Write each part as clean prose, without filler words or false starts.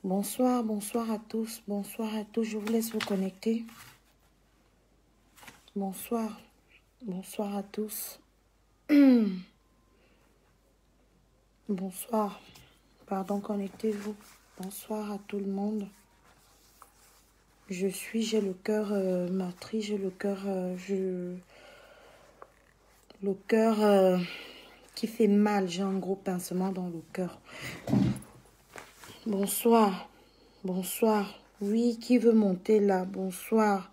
Bonsoir, bonsoir à tous, bonsoir à tous. Je vous laisse vous connecter. Bonsoir, bonsoir à tous. Bonsoir, pardon, connectez-vous. Bonsoir à tout le monde. J'ai le cœur meurtri, j'ai le cœur, le cœur qui fait mal. J'ai un gros pincement dans le cœur. Bonsoir, bonsoir. Oui, qui veut monter là? Bonsoir.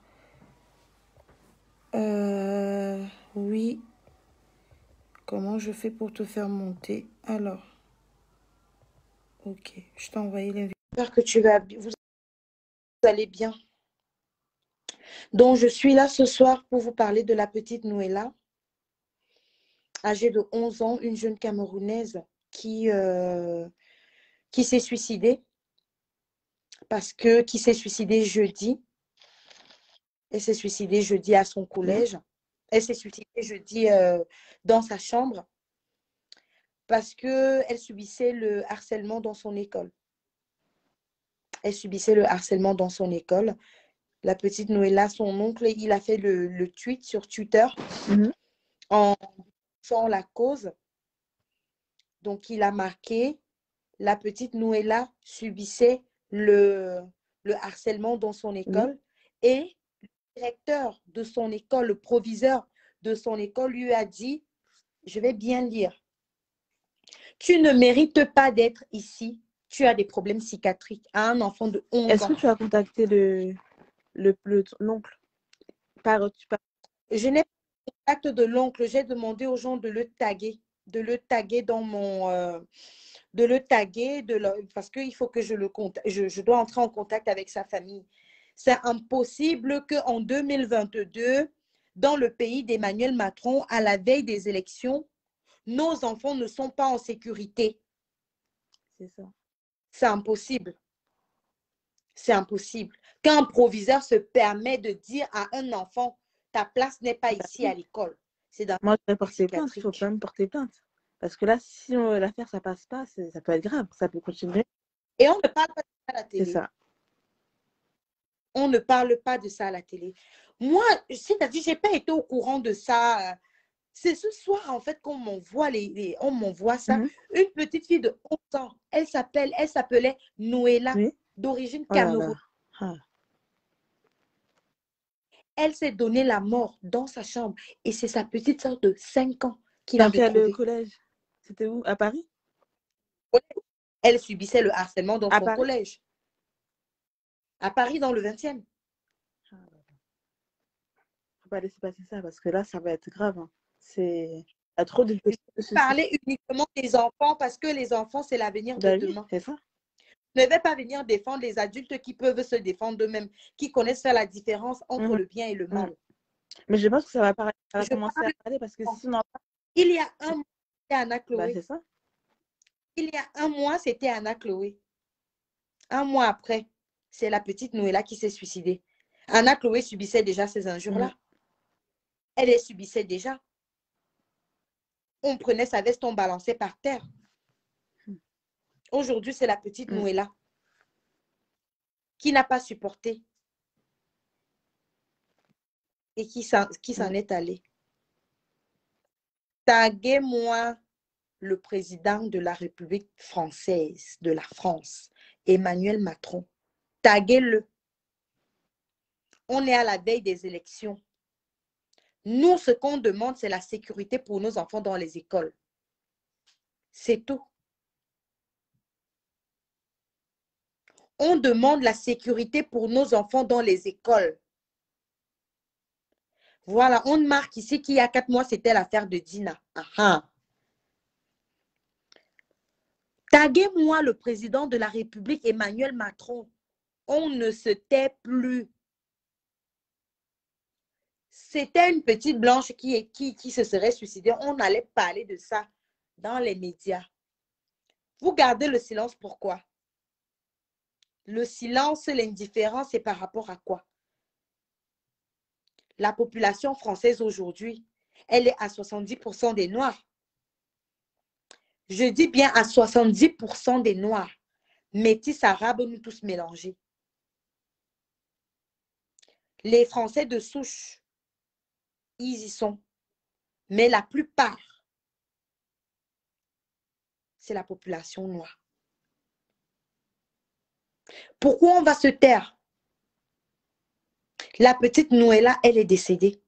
Oui. Comment je fais pour te faire monter? Alors, ok, je t'ai envoyé l'invitation. J'espère que vous allez bien. Donc, je suis là ce soir pour vous parler de la petite Noëlla, âgée de 11 ans, une jeune Camerounaise qui s'est suicidée qui s'est suicidée jeudi. Elle s'est suicidée jeudi à son collège. Elle s'est suicidée jeudi dans sa chambre parce qu'elle subissait le harcèlement dans son école. Elle subissait le harcèlement dans son école. La petite Noëlla, son oncle, il a fait le tweet sur Twitter en faisant la cause. Donc, il a marqué la petite Noëlla subissait le harcèlement dans son école et le directeur de son école, le proviseur de son école lui a dit, je vais bien lire, tu ne mérites pas d'être ici, tu as des problèmes psychiatriques à un enfant de 11 ans. Est-ce que tu as contacté l'oncle? Je n'ai pas le contact de l'oncle, j'ai demandé aux gens de le taguer dans mon... parce qu'il faut que je dois entrer en contact avec sa famille. C'est impossible qu'en 2022, dans le pays d'Emmanuel Macron, à la veille des élections, nos enfants ne sont pas en sécurité. C'est ça. C'est impossible. C'est impossible. Qu'un proviseur se permet de dire à un enfant, ta place n'est pas ici à l'école. Moi, je vais porter plainte. Il faut quand même porter plainte. Parce que là, si l'affaire, ça passe pas, ça peut être grave. Ça peut continuer. Et on ne parle pas de ça à la télé. C'est ça. On ne parle pas de ça à la télé. Moi, c'est-à-dire, je n'ai pas été au courant de ça. C'est ce soir, en fait, qu'on m'envoie ça. Une petite fille de 11 ans, elle s'appelait Noëlla, d'origine camerounaise. Elle s'est donné la mort dans sa chambre. Et c'est sa petite soeur de 5 ans qui l'a retrouvée. Dans quel collège? C'était où? À Paris? Elle subissait le harcèlement dans son collège. À Paris, dans le 20e. Il ne faut pas laisser passer ça parce que là, ça va être grave. Hein. Il y a trop de parler uniquement des enfants parce que les enfants, c'est l'avenir de demain. C'est ça. Ne vais pas venir défendre les adultes qui peuvent se défendre d'eux-mêmes, qui connaissent faire la différence entre le bien et le mal. Mais je pense que ça va commencer à parler parce que sinon... Il y a un mois, c'était Anna Chloé. C'est ça. Il y a un mois, c'était Anna Chloé. Un mois après, c'est la petite Noëlla qui s'est suicidée. Anna Chloé subissait déjà ces injures-là. Elle les subissait déjà. On prenait sa veste, on balançait par terre. Aujourd'hui, c'est la petite Noëlla qui n'a pas supporté et qui s'en est allée. Taguez-moi le président de la République française, de la France, Emmanuel Macron. Taguez-le. On est à la veille des élections. Nous, ce qu'on demande, c'est la sécurité pour nos enfants dans les écoles. C'est tout. On demande la sécurité pour nos enfants dans les écoles. Voilà, on marque ici qu'il y a 4 mois, c'était l'affaire de Dina. Taguez-moi le président de la République, Emmanuel Macron. On ne se tait plus. C'était une petite blanche qui se serait suicidée. On allait parler de ça dans les médias. Vous gardez le silence, pourquoi? Le silence, l'indifférence, c'est par rapport à quoi? La population française aujourd'hui, elle est à 70% des Noirs. Je dis bien à 70% des Noirs. métis, arabes, nous tous mélangés. Les Français de souche, ils y sont. Mais la plupart, c'est la population noire. Pourquoi on va se taire? La petite Noëlla, elle est décédée.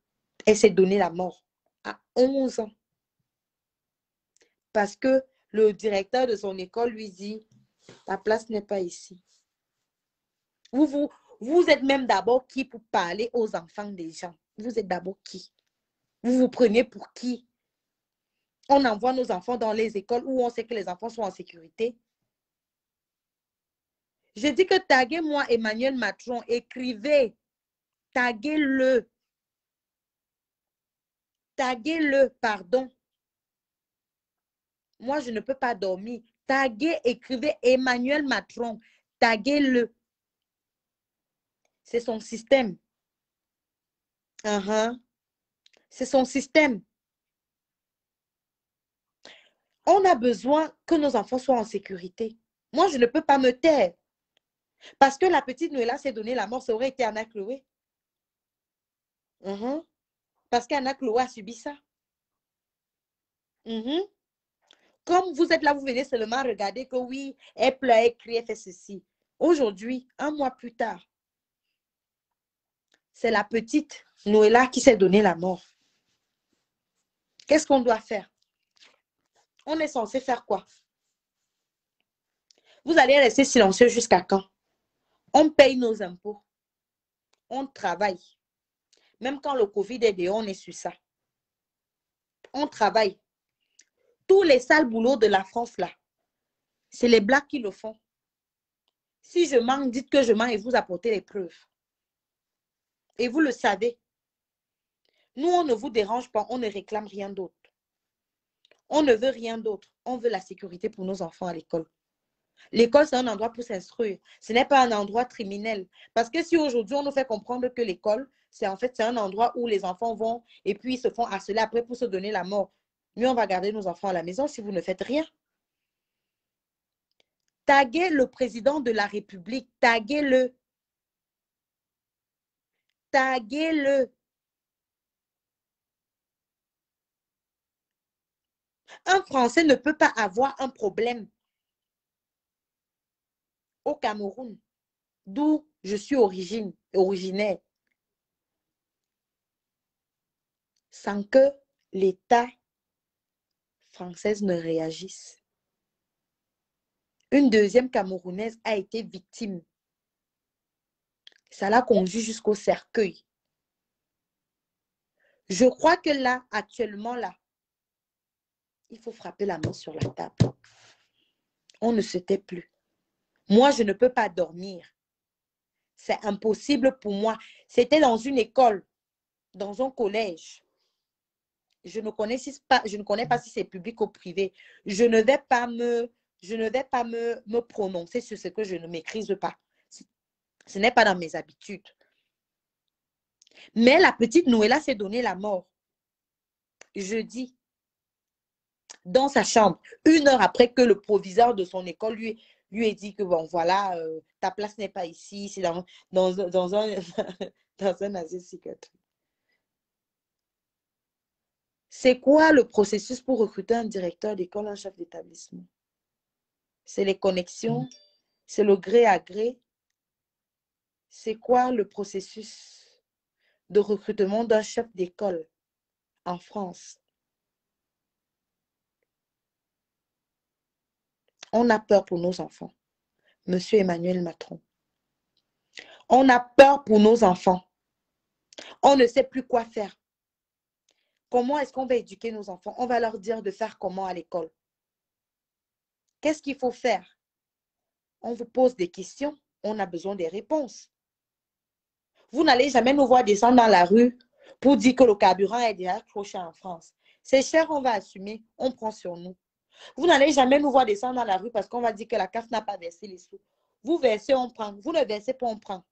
Elle s'est donnée la mort à 11 ans. Parce que le directeur de son école lui dit, ta place n'est pas ici. Vous êtes même d'abord qui pour parler aux enfants des gens? Vous êtes d'abord qui? Vous vous prenez pour qui? On envoie nos enfants dans les écoles où on sait que les enfants sont en sécurité. Je dis que taguez-moi Emmanuel Macron, écrivez, taguez-le. Taguez-le, pardon. Moi, je ne peux pas dormir. Taguez, écrivez Emmanuel Macron, taguez-le. C'est son système. C'est son système. On a besoin que nos enfants soient en sécurité. Moi, je ne peux pas me taire. Parce que la petite Noëlla s'est donné la mort, ça aurait été Anna Chloé. Parce qu'Anna Chloé a subi ça. Comme vous êtes là, vous venez seulement regarder que oui, elle pleure, elle crie, elle fait ceci. Aujourd'hui, un mois plus tard, c'est la petite Noëlla qui s'est donné la mort. Qu'est-ce qu'on doit faire? On est censé faire quoi? Vous allez rester silencieux jusqu'à quand? On paye nos impôts. On travaille. Même quand le Covid est dehors, on est sur ça. On travaille. Tous les sales boulots de la France, là, c'est les Blacks qui le font. Si je mens, dites que je mens et vous apportez les preuves. Et vous le savez. Nous, on ne vous dérange pas, on ne réclame rien d'autre. On ne veut rien d'autre. On veut la sécurité pour nos enfants à l'école. L'école, c'est un endroit pour s'instruire. Ce n'est pas un endroit criminel. Parce que si aujourd'hui, on nous fait comprendre que l'école, c'est en fait, c'est un endroit où les enfants vont et puis ils se font harceler après pour se donner la mort. Mieux, on va garder nos enfants à la maison si vous ne faites rien. Taguez le président de la République. Taguez-le. Taguez-le. Un Français ne peut pas avoir un problème au Cameroun, d'où je suis originaire, sans que l'État français ne réagisse. Une deuxième Camerounaise a été victime. Ça l'a conduit jusqu'au cercueil. Je crois que là, actuellement, là, il faut frapper la main sur la table. On ne se tait plus. Moi, je ne peux pas dormir. C'est impossible pour moi. C'était dans une école, dans un collège. Je ne connais pas si c'est public ou privé. Je ne vais pas me prononcer sur ce que je ne maîtrise pas. Ce n'est pas dans mes habitudes. Mais la petite Noëlla s'est donné la mort. Jeudi, dans sa chambre, 1 heure après que le proviseur de son école lui ait dit que bon, voilà, ta place n'est pas ici, c'est dans un, dans un asile psychiatrique. C'est quoi le processus pour recruter un directeur d'école, un chef d'établissement? C'est les connexions, c'est le gré à gré. C'est quoi le processus de recrutement d'un chef d'école en France? On a peur pour nos enfants. Monsieur Emmanuel Macron. On a peur pour nos enfants. On ne sait plus quoi faire. Comment est-ce qu'on va éduquer nos enfants? On va leur dire de faire comment à l'école? Qu'est-ce qu'il faut faire? On vous pose des questions. On a besoin des réponses. Vous n'allez jamais nous voir descendre dans la rue pour dire que le carburant est déjà trop cher en France. C'est cher, on va assumer. On prend sur nous. Vous n'allez jamais nous voir descendre dans la rue parce qu'on va dire que la CAF n'a pas versé les sous. Vous versez, on prend. Vous ne versez pas, on prend.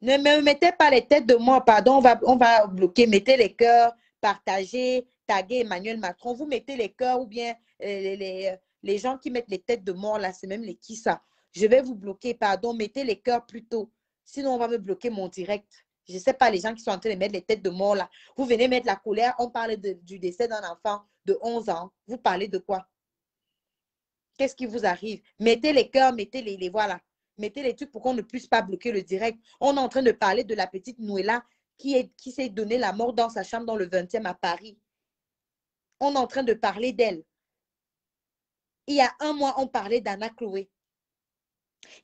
Ne me mettez pas les têtes de moi, pardon, on va bloquer. Mettez les cœurs, partagez, taguez Emmanuel Macron. Vous mettez les cœurs ou bien les les gens qui mettent les têtes de mort là, c'est même les qui ça. Je vais vous bloquer, pardon, mettez les cœurs plus tôt. Sinon, on va me bloquer mon direct. Je ne sais pas, les gens qui sont en train de mettre les têtes de mort là. Vous venez mettre la colère, on parle du décès d'un enfant de 11 ans. Vous parlez de quoi? Qu'est-ce qui vous arrive? Mettez les cœurs, mettez les voilà. Mettez les trucs pour qu'on ne puisse pas bloquer le direct. On est en train de parler de la petite Noëlla qui s'est donné la mort dans sa chambre dans le 20e à Paris. On est en train de parler d'elle. Il y a un mois, on parlait d'Anna Chloé.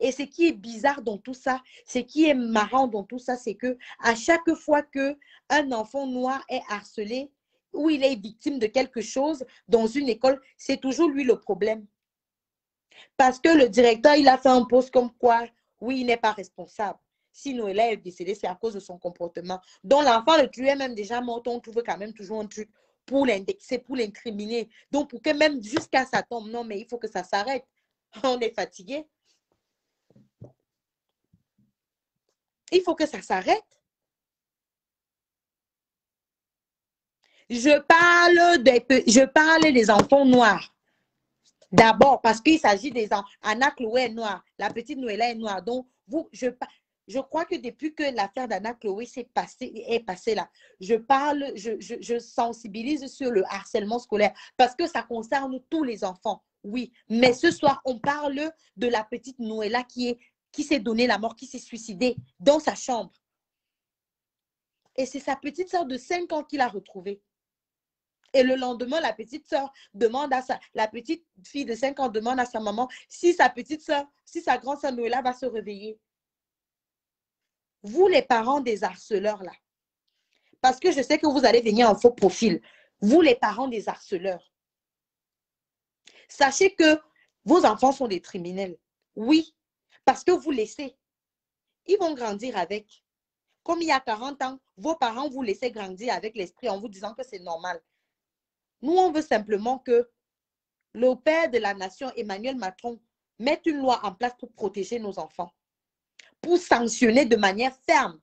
Et ce qui est bizarre dans tout ça, ce qui est marrant dans tout ça, c'est que à chaque fois qu'un enfant noir est harcelé ou il est victime de quelque chose dans une école, c'est toujours lui le problème. Parce que le directeur, il a fait un post comme quoi, oui, il n'est pas responsable. Si Noëlla est décédée, c'est à cause de son comportement. Donc l'enfant, le tueur même déjà mort, on trouve quand même toujours un truc pour l'indexer, pour l'incriminer. Donc pour que même jusqu'à sa tombe, non, mais il faut que ça s'arrête. On est fatigué. Il faut que ça s'arrête. Je parle des enfants noirs. D'abord, parce qu'il s'agit des enfants. Anna Chloé est noire. La petite Noëlla est noire. Donc, je crois que depuis que l'affaire d'Anna Chloé est passée là, je sensibilise sur le harcèlement scolaire parce que ça concerne tous les enfants. Oui, mais ce soir, on parle de la petite Noëlla qui s'est donné la mort, qui s'est suicidée dans sa chambre. Et c'est sa petite soeur de 5 ans qui l'a retrouvée. Et le lendemain, la petite fille de 5 ans demande à sa maman si sa petite soeur, si sa grande soeur Noëlla va se réveiller. Vous, les parents des harceleurs, là, parce que je sais que vous allez venir en faux profil, vous, les parents des harceleurs, sachez que vos enfants sont des criminels. Oui, parce que vous laissez. Ils vont grandir avec. Comme il y a 40 ans, vos parents vous laissez grandir avec l'esprit en vous disant que c'est normal. Nous, on veut simplement que le père de la nation, Emmanuel Macron, mette une loi en place pour protéger nos enfants, pour sanctionner de manière ferme.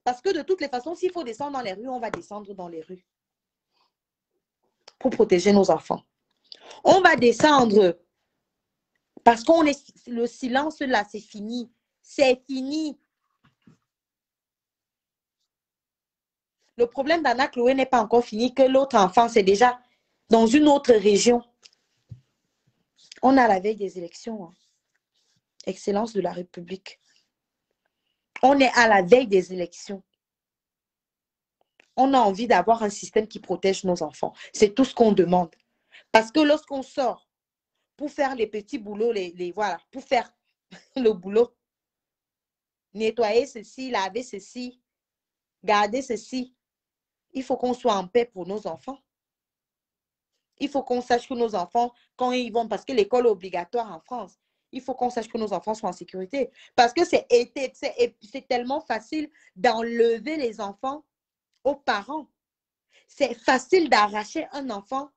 Parce que de toutes les façons, s'il faut descendre dans les rues, on va descendre dans les rues pour protéger nos enfants. On va descendre parce qu'on est le silence là, c'est fini. C'est fini. Le problème d'Anna Chloé n'est pas encore fini, que l'autre enfant, c'est déjà dans une autre région. On est à la veille des élections. Hein. Excellence de la République. On est à la veille des élections. On a envie d'avoir un système qui protège nos enfants. C'est tout ce qu'on demande. Parce que lorsqu'on sort pour faire les petits boulots, voilà, pour faire le boulot, nettoyer ceci, laver ceci, garder ceci, il faut qu'on soit en paix pour nos enfants. Il faut qu'on sache que nos enfants, quand ils vont, parce que l'école est obligatoire en France, il faut qu'on sache que nos enfants sont en sécurité. Parce que c'est tellement facile d'enlever les enfants aux parents. C'est facile d'arracher un enfant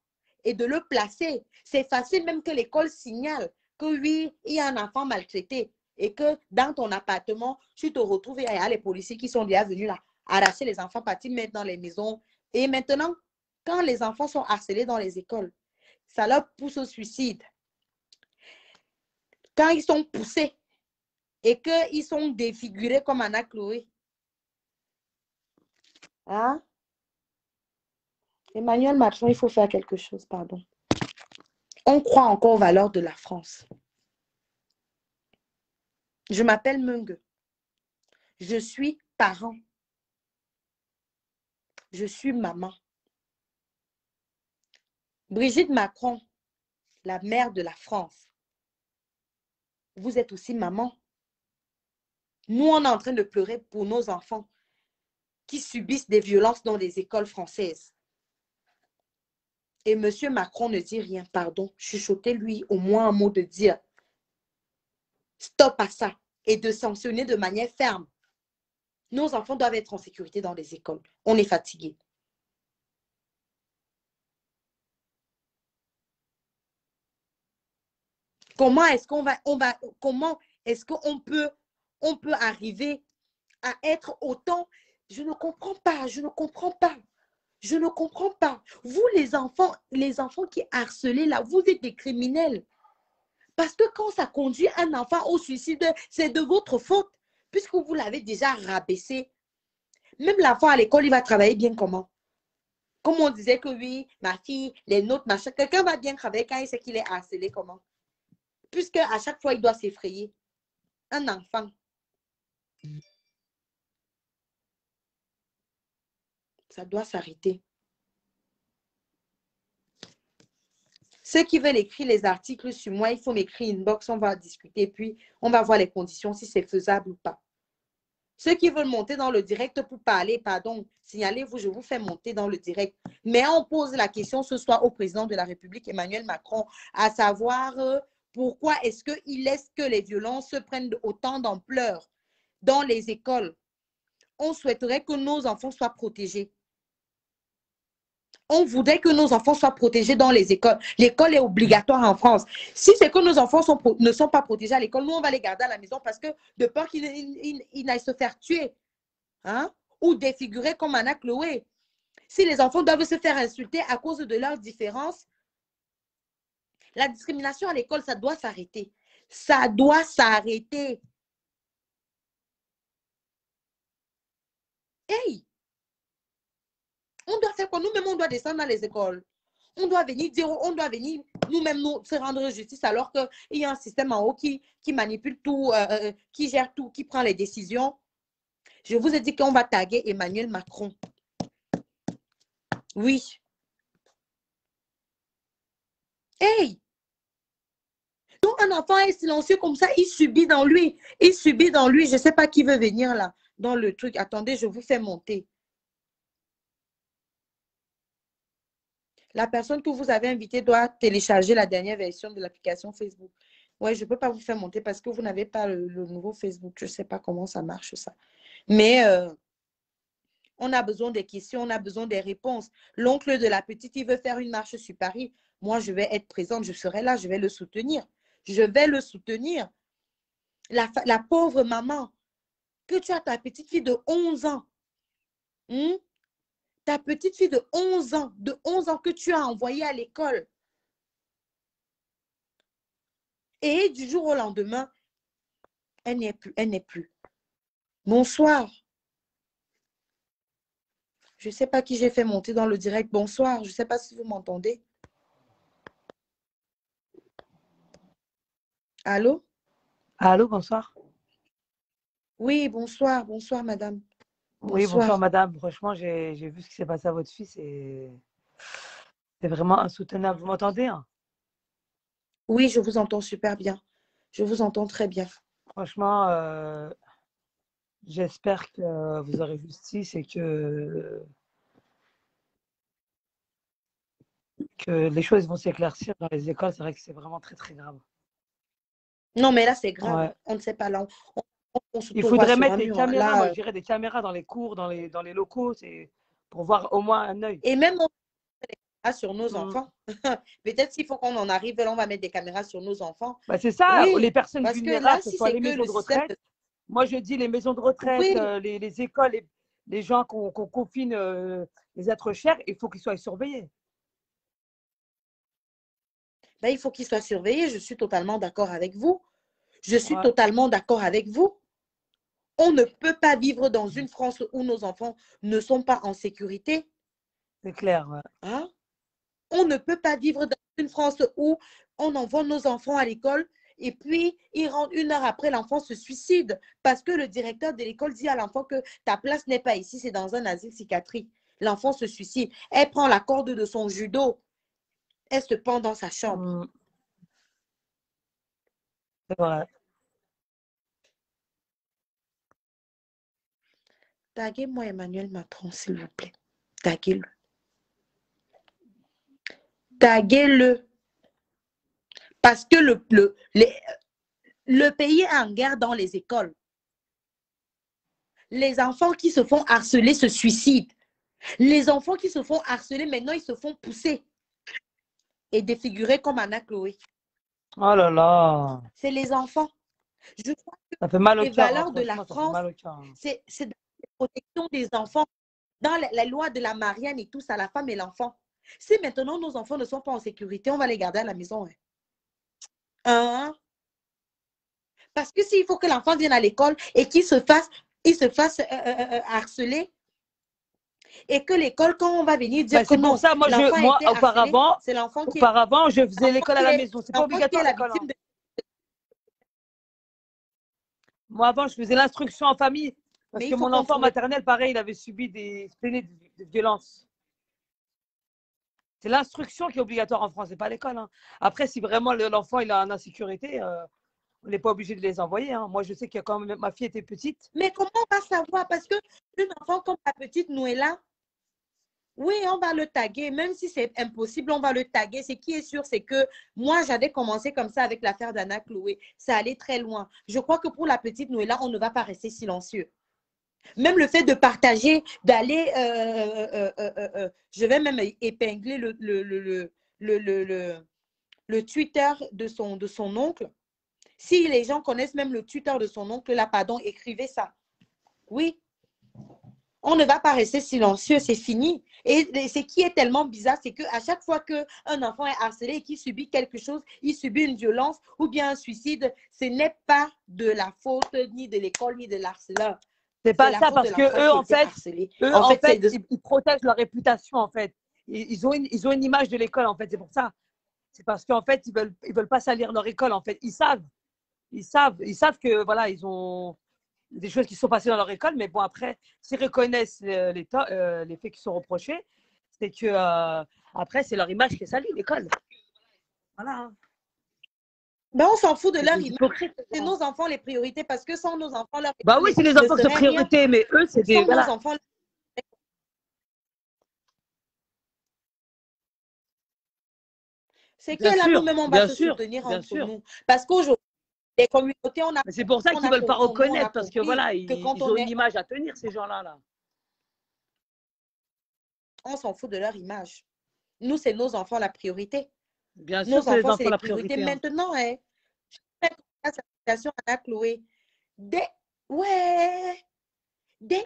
et de le placer. C'est facile même que l'école signale que oui, il y a un enfant maltraité et que dans ton appartement, tu te retrouves et il y a les policiers qui sont déjà venus là, arracher les enfants, partir mettre dans les maisons. Et maintenant, quand les enfants sont harcelés dans les écoles, ça leur pousse au suicide. Quand ils sont poussés et qu'ils sont défigurés comme Anna Chloé. Hein? Emmanuel Macron, il faut faire quelque chose, pardon. On croit encore aux valeurs de la France. Je m'appelle Meung. Je suis parent. Je suis maman. Brigitte Macron, la mère de la France. Vous êtes aussi maman. Nous, on est en train de pleurer pour nos enfants qui subissent des violences dans les écoles françaises. Et M. Macron ne dit rien, pardon. Chuchotez-lui au moins un mot de dire stop à ça et de sanctionner de manière ferme. Nos enfants doivent être en sécurité dans les écoles. On est fatigué. Comment est-ce qu'on peut arriver à être autant? Je ne comprends pas. Je ne comprends pas. Vous, les enfants qui harcelez là, vous êtes des criminels. Parce que quand ça conduit un enfant au suicide, c'est de votre faute, puisque vous l'avez déjà rabaissé. Même l'enfant à l'école, il va travailler bien comment? Comme on disait que oui, ma fille, les notes, machin, quelqu'un va bien travailler quand il sait qu'il est harcelé comment? Puisque à chaque fois, il doit s'effrayer. Un enfant. Ça doit s'arrêter. Ceux qui veulent écrire les articles sur moi, il faut m'écrire inbox, on va discuter, puis on va voir les conditions, si c'est faisable ou pas. Ceux qui veulent monter dans le direct pour parler, pardon, signalez-vous, je vous fais monter dans le direct. Mais on pose la question ce soir au président de la République, Emmanuel Macron, à savoir pourquoi est-ce qu'il laisse que les violences prennent autant d'ampleur dans les écoles. On souhaiterait que nos enfants soient protégés. On voudrait que nos enfants soient protégés dans les écoles. L'école est obligatoire en France. Si c'est que nos enfants ne sont pas protégés à l'école, nous, on va les garder à la maison parce que de peur qu'ils n'aillent se faire tuer, hein, ou défigurer comme Anna Chloé. Si les enfants doivent se faire insulter à cause de leurs différences, la discrimination à l'école, ça doit s'arrêter. Ça doit s'arrêter. Hey! On doit faire quoi? Nous-mêmes, on doit descendre dans les écoles. On doit venir dire, on doit venir nous-mêmes se rendre justice alors qu'il y a un système en haut qui manipule tout, qui gère tout, qui prend les décisions. Je vous ai dit qu'on va taguer Emmanuel Macron. Oui. Hey! Donc, un enfant est silencieux comme ça, il subit dans lui. Il subit dans lui. Je ne sais pas qui veut venir là, dans le truc. Attendez, je vous fais monter. La personne que vous avez invitée doit télécharger la dernière version de l'application Facebook. Ouais, je ne peux pas vous faire monter parce que vous n'avez pas le nouveau Facebook. Je ne sais pas comment ça marche, ça. Mais on a besoin des questions, on a besoin des réponses. L'oncle de la petite, il veut faire une marche sur Paris. Moi, je vais être présente, je serai là, je vais le soutenir. Je vais le soutenir. La pauvre maman, que tu as ta petite fille de 11 ans. Ta petite fille de 11 ans que tu as envoyée à l'école. Et du jour au lendemain, elle n'est plus, elle n'est plus. Bonsoir. Je ne sais pas qui j'ai fait monter dans le direct. Bonsoir, je ne sais pas si vous m'entendez. Allô? Allô, bonsoir. Oui, bonsoir, bonsoir madame. Oui, bonsoir madame. Franchement, j'ai vu ce qui s'est passé à votre fils et c'est vraiment insoutenable. Vous m'entendez, hein? Oui, je vous entends super bien. Je vous entends très bien. Franchement, j'espère que vous aurez justice et que les choses vont s'éclaircir dans les écoles. C'est vrai que c'est vraiment très, très grave. Non, mais là, c'est grave. Ouais. On ne sait pas là. Il faudrait mettre des caméras, là, moi je dirais des caméras dans les cours, dans les locaux, pour voir au moins un œil. Et même on met des caméras sur nos enfants. Peut-être s'il faut qu'on en arrive, là, on va mettre des caméras sur nos enfants. Bah, c'est ça, oui, les personnes vulnérables, que là, ce soit les maisons de retraite. Moi, je dis les maisons de retraite, oui. Les écoles, les gens qu'on confine, les êtres chers, il faut qu'ils soient surveillés. Ben, il faut qu'ils soient surveillés. Je suis totalement d'accord avec vous. Je suis totalement d'accord avec vous. On ne peut pas vivre dans une France où nos enfants ne sont pas en sécurité. C'est clair. Ouais. Hein? On ne peut pas vivre dans une France où on envoie nos enfants à l'école et puis ils rentrent 1 heure après, l'enfant se suicide parce que le directeur de l'école dit à l'enfant que ta place n'est pas ici, c'est dans un asile psychiatrique. L'enfant se suicide. Elle prend la corde de son judo. Elle se pend dans sa chambre. C'est vrai. Taguez-moi Emmanuel Macron, s'il vous plaît. Taguez-le. Taguez-le. Parce que le pays est en guerre dans les écoles. Les enfants qui se font harceler se suicident. Les enfants qui se font harceler, maintenant, ils se font pousser et défigurer comme Anna Chloé. Oh là là. C'est les enfants. Je crois que ça fait mal au les cœur, valeurs de la France, c'est la protection des enfants. dans la loi de la Marianne et tout ça, la femme et l'enfant. Si maintenant nos enfants ne sont pas en sécurité, on va les garder à la maison. Hein? Parce que s'il faut que l'enfant vienne à l'école et qu'il se fasse, harceler, et que l'école, quand on va venir dire que c'est pour non, ça, moi, auparavant, c'est l'enfant qui auparavant, je faisais l'école à la maison. C'est pas l'enfant qui est obligatoire la l'école. victime de... Moi, avant, je faisais l'instruction en famille. Parce Mais que il faut mon enfant contrôler. maternel, pareil, il avait subi des de violences. C'est l'instruction qui est obligatoire en France, c'est pas l'école. Hein. Après, si vraiment l'enfant il a une insécurité, on n'est pas obligé de les envoyer. Hein. Moi, je sais que quand ma fille était petite. Mais comment on va savoir? Parce qu'une enfant comme la petite Noëlla, oui, on va le taguer. Même si c'est impossible, on va le taguer. Ce qui est sûr, c'est que moi, j'avais commencé comme ça avec l'affaire d'Anna Chloé. Ça allait très loin. Je crois que pour la petite Noëlla, on ne va pas rester silencieux. Même le fait de partager, d'aller, je vais même épingler le Twitter de son oncle. Si les gens connaissent même le Twitter de son oncle, là, pardon, écrivez ça. Oui, on ne va pas rester silencieux, c'est fini. Et ce qui est tellement bizarre, c'est qu'à chaque fois qu'un enfant est harcelé et qu'il subit quelque chose, il subit une violence ou bien un suicide, ce n'est pas de la faute ni de l'école ni de l'harceleur. C'est pas ça, parce que eux, en fait, ils protègent leur réputation, en fait. Ils ont une image de l'école, en fait. C'est pour ça. C'est parce qu'en fait, ils veulent pas salir leur école, en fait. Ils savent que, voilà, ils ont des choses qui sont passées dans leur école, mais bon, après, s'ils reconnaissent les faits qui sont reprochés, c'est que, après, c'est leur image qui est salie, l'école. Voilà. Ben, on s'en fout de leur image. C'est nos enfants les priorités, parce que sans nos enfants, leur bah oui, c'est les enfants qui sont priorités, mais eux, c'est des... Voilà. Nos enfants... C'est que là, nous-mêmes, on va se soutenir entre nous. Parce qu'aujourd'hui, les communautés, on a... C'est pour ça qu'ils ne veulent pas reconnaître, parce que voilà, ils ont une image à tenir, ces gens-là. Là. On s'en fout de leur image. Nous, c'est nos enfants la priorité. Bien sûr, c'est les enfants la priorité. Maintenant, je fais la situation à Anna Chloé. Dès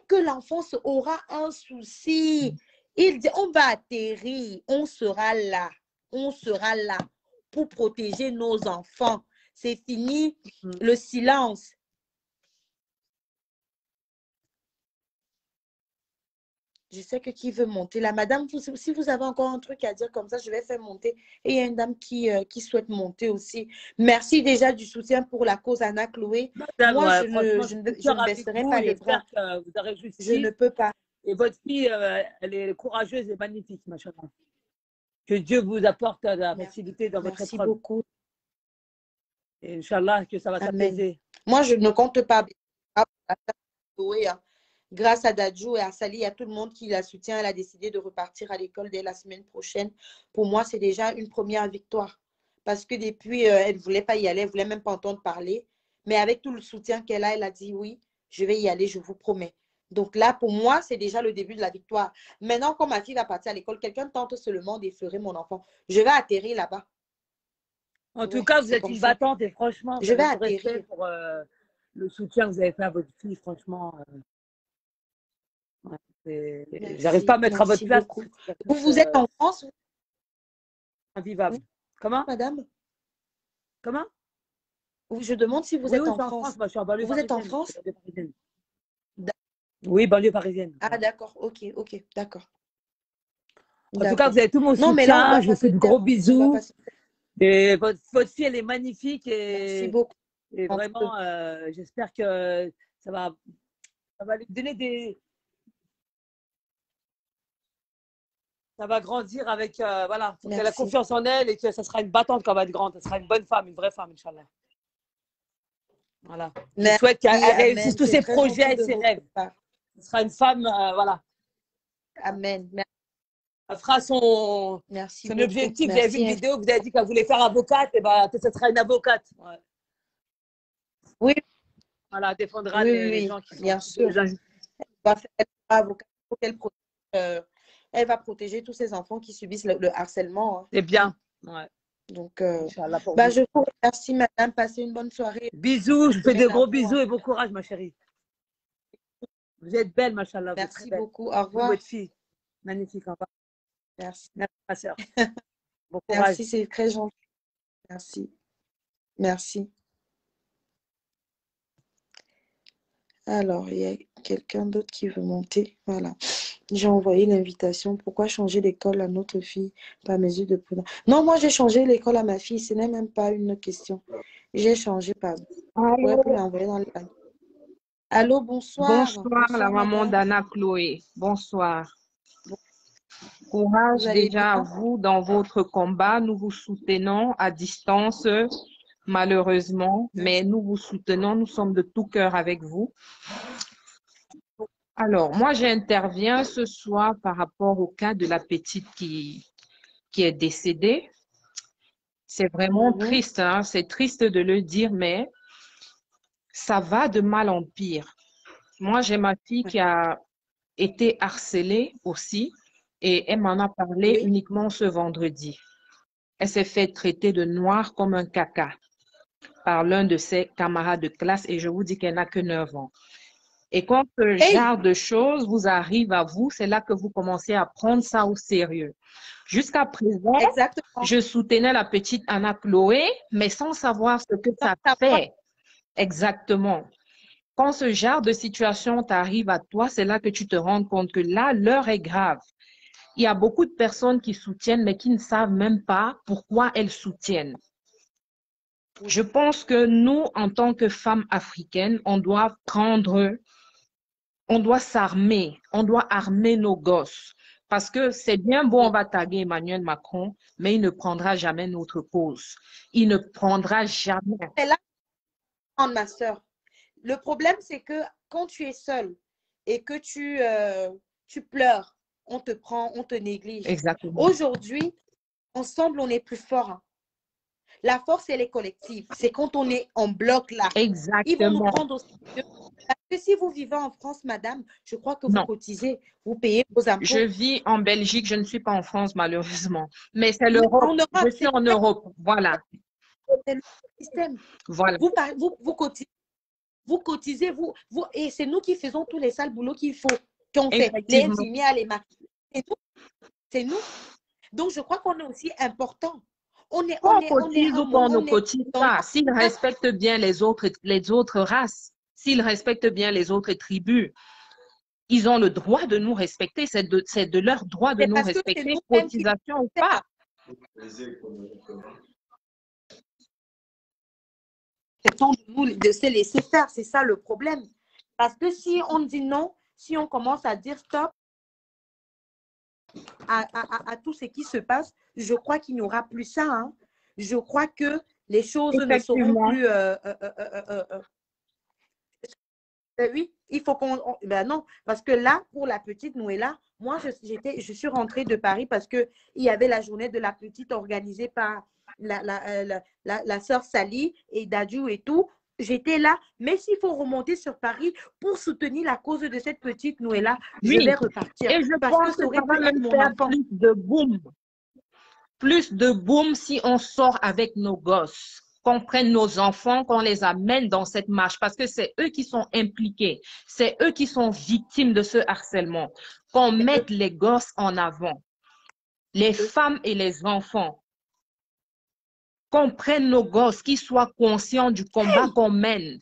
que l'enfant aura un souci, il dit, on va atterrir, on sera là pour protéger nos enfants. C'est fini le silence. Je sais que qui veut monter. La madame, si vous avez encore un truc à dire comme ça, je vais faire monter. Et il y a une dame qui souhaite monter aussi. Merci déjà du soutien pour la cause Anna Chloé. Madame, moi, je ne baisserai pas les bras. Vous aurez réussi. Je ne peux pas. Et votre fille, elle est courageuse et magnifique, machallah. Que Dieu vous apporte la facilité dans votre épreuve. Merci beaucoup. Et Inch'Allah, que ça va s'apaiser. Moi, je ne compte pas. Grâce à Dadju et à Sali, à tout le monde qui la soutient, elle a décidé de repartir à l'école dès la semaine prochaine. Pour moi, c'est déjà une première victoire. Parce que depuis, elle ne voulait pas y aller, elle ne voulait même pas entendre parler. Mais avec tout le soutien qu'elle a, elle a dit oui, je vais y aller, je vous promets. Donc là, pour moi, c'est déjà le début de la victoire. Maintenant, quand ma fille va partir à l'école, quelqu'un tente seulement d'effleurer mon enfant. Je vais atterrir là-bas. En tout cas, vous êtes une battante et franchement, je vais atterrir pour le soutien que vous avez fait à votre fille, franchement. J'arrive pas à mettre à votre place. Vous êtes en France? Invivable. Oui. Comment? Madame? Comment? Je demande si vous êtes en France. Moi, je suis en banlieue vous êtes en France? Oui, banlieue parisienne. Ah, d'accord. Ok, d'accord. En tout cas, vous avez tout mon soutien. Je vous fais de gros bisous. Et votre fille, elle est magnifique. Merci beaucoup. Et vraiment, j'espère que ça va lui donner des... Ça va grandir avec, voilà, qu'elle a confiance en elle et que ça sera une battante quand elle va être grande. Ça sera une bonne femme, une vraie femme, Inch'Allah. Voilà. Je souhaite qu'elle réussisse tous ses projets et ses rêves. Ce sera une femme, voilà. Amen. Elle fera son objectif. Vous avez vu une vidéo que vous avez dit qu'elle voulait faire avocate, et ben, ce sera une avocate. Ouais. Oui. Voilà, elle défendra les gens qui sont... Bien sûr. Elle va faire avocate pour qu'elle protège. Elle va protéger tous ces enfants qui subissent le harcèlement. Hein. C'est bien. Ouais. Donc, je vous remercie, madame. Passez une bonne soirée. Bisous. Je vous fais de gros bisous et bon courage, ma chérie. Vous êtes belle, machallah. Merci beaucoup. Au revoir. Votre fille. Magnifique. Au revoir. Merci. Merci, ma soeur. Bon courage. Merci, c'est très gentil. Merci. Merci. Alors, il y a quelqu'un d'autre qui veut monter. Voilà. J'ai envoyé l'invitation. Pourquoi changer l'école à notre fille par mesure de prudence? Non, moi, j'ai changé l'école à ma fille. Ce n'est même pas une question. J'ai changé, pardon. Ouais, pour l'envoyer dans le... Allô, bonsoir. Bonsoir, la maman d'Anna Chloé. Bonsoir. Courage déjà à vous dans votre combat. Nous vous soutenons à distance, malheureusement, mais nous vous soutenons. Nous sommes de tout cœur avec vous. Alors, moi, j'interviens ce soir par rapport au cas de la petite qui est décédée. C'est vraiment triste, hein? C'est triste de le dire, mais ça va de mal en pire. Moi, j'ai ma fille qui a été harcelée aussi et elle m'en a parlé uniquement ce vendredi. Elle s'est fait traiter de noire comme un caca par l'un de ses camarades de classe et je vous dis qu'elle n'a que 9 ans. Et quand ce genre de choses vous arrive à vous, c'est là que vous commencez à prendre ça au sérieux. Jusqu'à présent, je soutenais la petite Anna Chloé, mais sans savoir ce que ça fait exactement. Quand ce genre de situation t'arrive à toi, c'est là que tu te rends compte que là, l'heure est grave. Il y a beaucoup de personnes qui soutiennent, mais qui ne savent même pas pourquoi elles soutiennent. Je pense que nous, en tant que femmes africaines, on doit s'armer, on doit armer nos gosses. Parce que c'est bien beau, on va taguer Emmanuel Macron, mais il ne prendra jamais notre cause. Il ne prendra jamais. C'est là, ma soeur. Le problème, c'est que quand tu es seule et que tu pleures, on te prend, on te néglige. Exactement. Aujourd'hui, ensemble, on est plus fort. Hein. La force, elle est collective. C'est quand on est en bloc là. Exactement. Ils vont nous prendre au sérieux. Parce que si vous vivez en France, madame, je crois que vous cotisez, vous payez vos impôts. Je vis en Belgique, je ne suis pas en France, malheureusement. Mais c'est l'Europe. Je suis en Europe. Voilà. C'est le système. Voilà. Vous cotisez. Vous cotisez, et c'est nous qui faisons tous les sales boulots qu'on fait. Les infirmières, les maquilleurs. C'est nous. Donc, je crois qu'on est aussi important. On cotise ou qu'on ne cotise pas. S'ils respectent bien les autres races, s'ils respectent bien les autres tribus, ils ont le droit de nous respecter. C'est de leur droit de nous respecter, cotisation ou pas. C'est temps de nous de se laisser faire, c'est ça le problème. Parce que si on dit non, si on commence à dire stop à tout ce qui se passe, je crois qu'il n'y aura plus ça. Hein. Je crois que les choses ne seront plus... oui, il faut qu'on... Ben non, parce que là, pour la petite Noëlla, moi, je suis rentrée de Paris parce qu'il y avait la journée de la petite organisée par la sœur Sally et Dadju et tout. J'étais là, mais s'il faut remonter sur Paris pour soutenir la cause de cette petite Noëlla, je vais repartir. Et je pense que ça va même faire plus de boom. Plus de boom si on sort avec nos gosses, qu'on prenne nos enfants, qu'on les amène dans cette marche, parce que c'est eux qui sont impliqués, c'est eux qui sont victimes de ce harcèlement, qu'on mette les gosses en avant, les femmes et les enfants, qu'on prenne nos gosses, qu'ils soient conscients du combat qu'on mène.